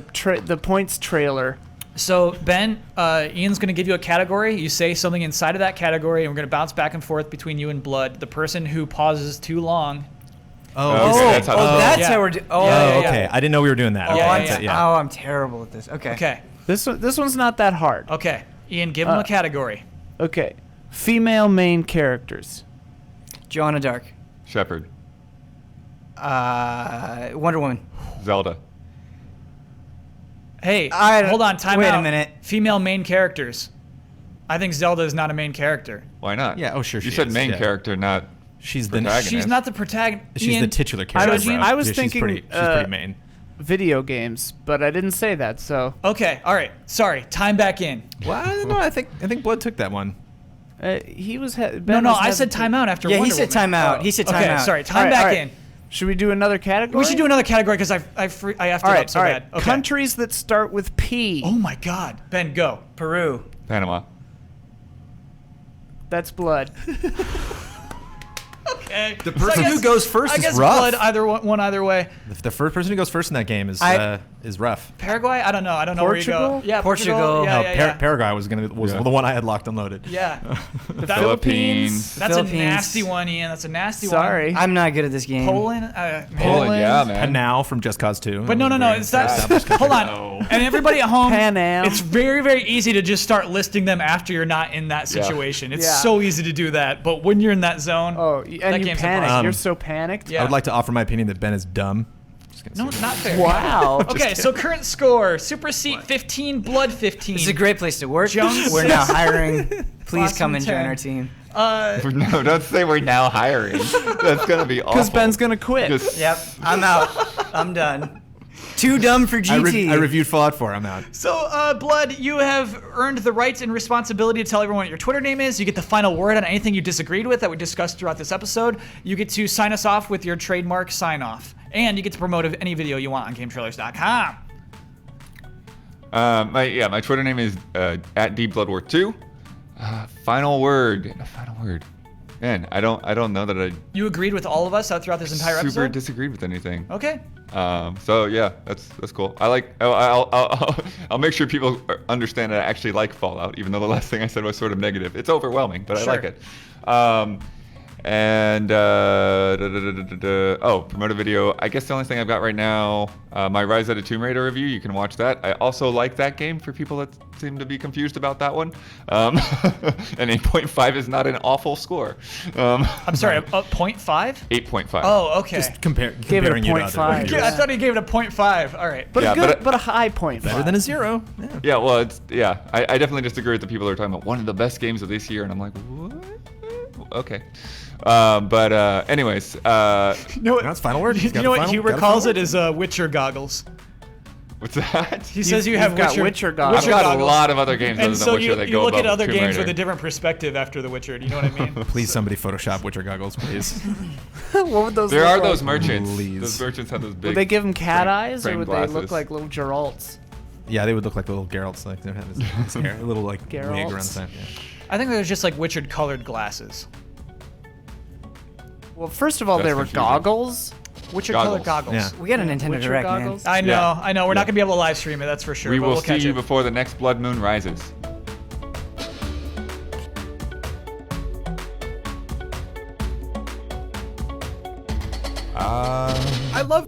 Speaker 5: points trailer.
Speaker 1: So Ben, Ian's going to give you a category. You say something inside of that category, and we're going to bounce back and forth between you and Blood. The person who pauses too long.
Speaker 2: Oh,
Speaker 3: Okay, that's how this works.
Speaker 4: That's
Speaker 1: Yeah.
Speaker 4: how we're doing. Oh,
Speaker 1: Yeah,
Speaker 2: Oh,
Speaker 1: yeah.
Speaker 2: okay. I didn't know we were doing that. Okay,
Speaker 1: Yeah,
Speaker 2: that's
Speaker 1: yeah.
Speaker 2: it,
Speaker 4: I'm terrible at this. Okay.
Speaker 1: Okay.
Speaker 5: This one's not that hard.
Speaker 1: Okay. Ian, give him a category.
Speaker 5: Okay. Female main characters.
Speaker 4: Joanna Dark.
Speaker 3: Shepard.
Speaker 4: Wonder Woman.
Speaker 3: Zelda.
Speaker 1: Hey,
Speaker 4: I-
Speaker 1: hold on. Time
Speaker 4: wait a
Speaker 1: out.
Speaker 4: minute.
Speaker 1: Female main characters. I think Zelda is not a main character.
Speaker 3: Why not?
Speaker 2: Yeah, oh, sure
Speaker 3: You
Speaker 2: she
Speaker 3: said
Speaker 2: is,
Speaker 3: main
Speaker 2: yeah.
Speaker 3: character, not.
Speaker 2: She's the
Speaker 3: Protagonist.
Speaker 1: She's not the protagonist.
Speaker 2: she's the titular character. bro.
Speaker 5: I was
Speaker 2: Yeah,
Speaker 5: thinking,
Speaker 2: she's pretty main.
Speaker 5: Video games, but I didn't say that. So
Speaker 1: Okay. All right. Sorry. Time back in.
Speaker 2: Well, no, I think Blood took that one.
Speaker 5: he was.
Speaker 1: No, I said time out after
Speaker 4: Yeah, he
Speaker 1: Wonder
Speaker 4: said
Speaker 1: Woman.
Speaker 4: timeout. He said
Speaker 1: Okay.
Speaker 4: timeout.
Speaker 1: Sorry. Time
Speaker 5: All right,
Speaker 1: back
Speaker 5: all right.
Speaker 1: in.
Speaker 5: Should we do another category?
Speaker 1: We should do another category because I effed it up so bad. Okay.
Speaker 5: Countries that start with P.
Speaker 1: Oh my God, Ben, go.
Speaker 4: Peru.
Speaker 3: Panama.
Speaker 5: That's blood.
Speaker 1: Okay.
Speaker 2: The person who goes first
Speaker 1: I
Speaker 2: is
Speaker 1: guess
Speaker 2: rough.
Speaker 1: blood either way.
Speaker 2: The first person who goes first in that game is rough.
Speaker 1: Paraguay? I don't know. I don't know where you
Speaker 5: Portugal?
Speaker 1: go. Yeah,
Speaker 4: Portugal.
Speaker 1: Yeah,
Speaker 2: No,
Speaker 1: yeah, yeah.
Speaker 2: Paraguay was the one I had locked and loaded.
Speaker 1: Yeah.
Speaker 5: The
Speaker 1: That-
Speaker 3: Philippines.
Speaker 1: That's
Speaker 4: Philippines.
Speaker 1: a nasty one, Ian. That's a nasty
Speaker 5: Sorry.
Speaker 1: one.
Speaker 4: I'm not good at this game.
Speaker 1: Poland?
Speaker 3: Poland, yeah, man.
Speaker 2: Panau from Just Cause 2.
Speaker 1: But no. It's that. Hold on. And everybody at home,
Speaker 5: Pan Am.
Speaker 1: it's very, very easy to just start listing them after you're not in that situation. It's
Speaker 5: Yeah.
Speaker 1: so easy to do that. But when you're in that zone,
Speaker 5: Oh,
Speaker 1: that
Speaker 5: and you
Speaker 1: game's
Speaker 5: panic.
Speaker 1: impossible.
Speaker 5: You're so panicked.
Speaker 1: Yeah.
Speaker 2: I would like to offer my opinion that Ben is dumb. Just gonna
Speaker 1: No,
Speaker 2: say
Speaker 1: not fair.
Speaker 5: Wow.
Speaker 1: Okay, so current score: Super Seat 15, Blood 15.
Speaker 4: This is a great place to work.
Speaker 1: Jones.
Speaker 4: We're now hiring. Please
Speaker 1: Awesome
Speaker 4: come and join
Speaker 1: 10.
Speaker 4: our team.
Speaker 3: No, don't say we're now hiring. That's gonna be awful.
Speaker 5: Because Ben's gonna quit.
Speaker 3: Just-
Speaker 4: Yep, I'm out. I'm done. Too dumb for GT.
Speaker 2: I reviewed Fallout 4. I'm out.
Speaker 1: So, Blood, you have earned the right and responsibility to tell everyone what your Twitter name is. You get the final word on anything you disagreed with that we discussed throughout this episode. You get to sign us off with your trademark sign-off. And you get to promote any video you want on GameTrailers.com.
Speaker 3: My Twitter name is at DBloodWar2. Final word. Man, I don't know that I
Speaker 1: You agreed with all of us throughout this entire
Speaker 3: super
Speaker 1: episode?
Speaker 3: disagreed with anything.
Speaker 1: Okay.
Speaker 3: So yeah, that's cool. I'll make sure people understand that I actually like Fallout, even though the last thing I said was sort of negative. It's overwhelming, but
Speaker 1: Sure.
Speaker 3: I like it. Promote a video. I guess the only thing I've got right now, my Rise of the Tomb Raider review. You can watch that. I also like that game for people that seem to be confused about that one. And 8.5 is not an awful score.
Speaker 1: I'm sorry, 0.5?
Speaker 3: 8.5.
Speaker 1: Oh, okay.
Speaker 2: Just
Speaker 5: Gave it a
Speaker 2: comparing it to
Speaker 5: 0.5.
Speaker 2: other
Speaker 1: Yeah,
Speaker 2: reviews.
Speaker 1: I thought he gave it a 0.5. All right.
Speaker 5: But
Speaker 3: Yeah,
Speaker 5: a good,
Speaker 3: but-
Speaker 5: but a high point.
Speaker 2: Better than a 0. Yeah.
Speaker 3: Yeah, well, I definitely disagree with the people that are talking about one of the best games of this year, and I'm like, what? Okay. Anyways,
Speaker 1: You know what?
Speaker 2: That's final word. He's
Speaker 1: You
Speaker 2: got
Speaker 1: know
Speaker 2: a
Speaker 1: what he
Speaker 2: final- got a
Speaker 1: recalls
Speaker 2: final
Speaker 1: it as Witcher goggles.
Speaker 3: what's that?
Speaker 1: He says you have
Speaker 5: you've got
Speaker 1: Witcher,
Speaker 5: Witcher goggles.
Speaker 3: I've got
Speaker 1: goggles.
Speaker 3: a lot of other games other
Speaker 1: And
Speaker 3: than
Speaker 1: so
Speaker 3: Witcher
Speaker 1: you
Speaker 3: that
Speaker 1: you
Speaker 3: go
Speaker 1: look at
Speaker 3: above
Speaker 1: other
Speaker 3: Tomb
Speaker 1: games
Speaker 3: Raider.
Speaker 1: with a different perspective after The Witcher. Do you know what I mean?
Speaker 2: Please, somebody Photoshop Witcher goggles, please.
Speaker 5: What would those
Speaker 3: There
Speaker 5: look
Speaker 3: are
Speaker 5: like?
Speaker 3: those merchants.
Speaker 2: Please.
Speaker 3: Those merchants have those big.
Speaker 5: Would they give him cat
Speaker 3: frame-
Speaker 5: eyes, or
Speaker 3: frame
Speaker 5: would
Speaker 3: glasses.
Speaker 5: they look like little Geralts?
Speaker 2: Yeah, they would look like little Geralts. Like they have his hair, a little like wig around the
Speaker 5: Geralts.
Speaker 2: side. Yeah.
Speaker 1: I think they're just like Witcher colored glasses.
Speaker 5: Well, first of all,
Speaker 3: That's
Speaker 5: they were
Speaker 3: confusing.
Speaker 5: goggles.
Speaker 1: Witcher colored
Speaker 3: Goggles.
Speaker 1: goggles.
Speaker 2: Yeah.
Speaker 4: We got a Nintendo
Speaker 5: Witcher
Speaker 4: Direct,
Speaker 5: goggles?
Speaker 4: man.
Speaker 1: I know,
Speaker 3: Yeah.
Speaker 1: I know. We're not
Speaker 3: Yeah.
Speaker 1: gonna be able to live stream it, that's for sure.
Speaker 3: We
Speaker 1: but
Speaker 3: will
Speaker 1: we'll
Speaker 3: see
Speaker 1: catch
Speaker 3: you
Speaker 1: it.
Speaker 3: before the next blood moon rises.
Speaker 2: I love.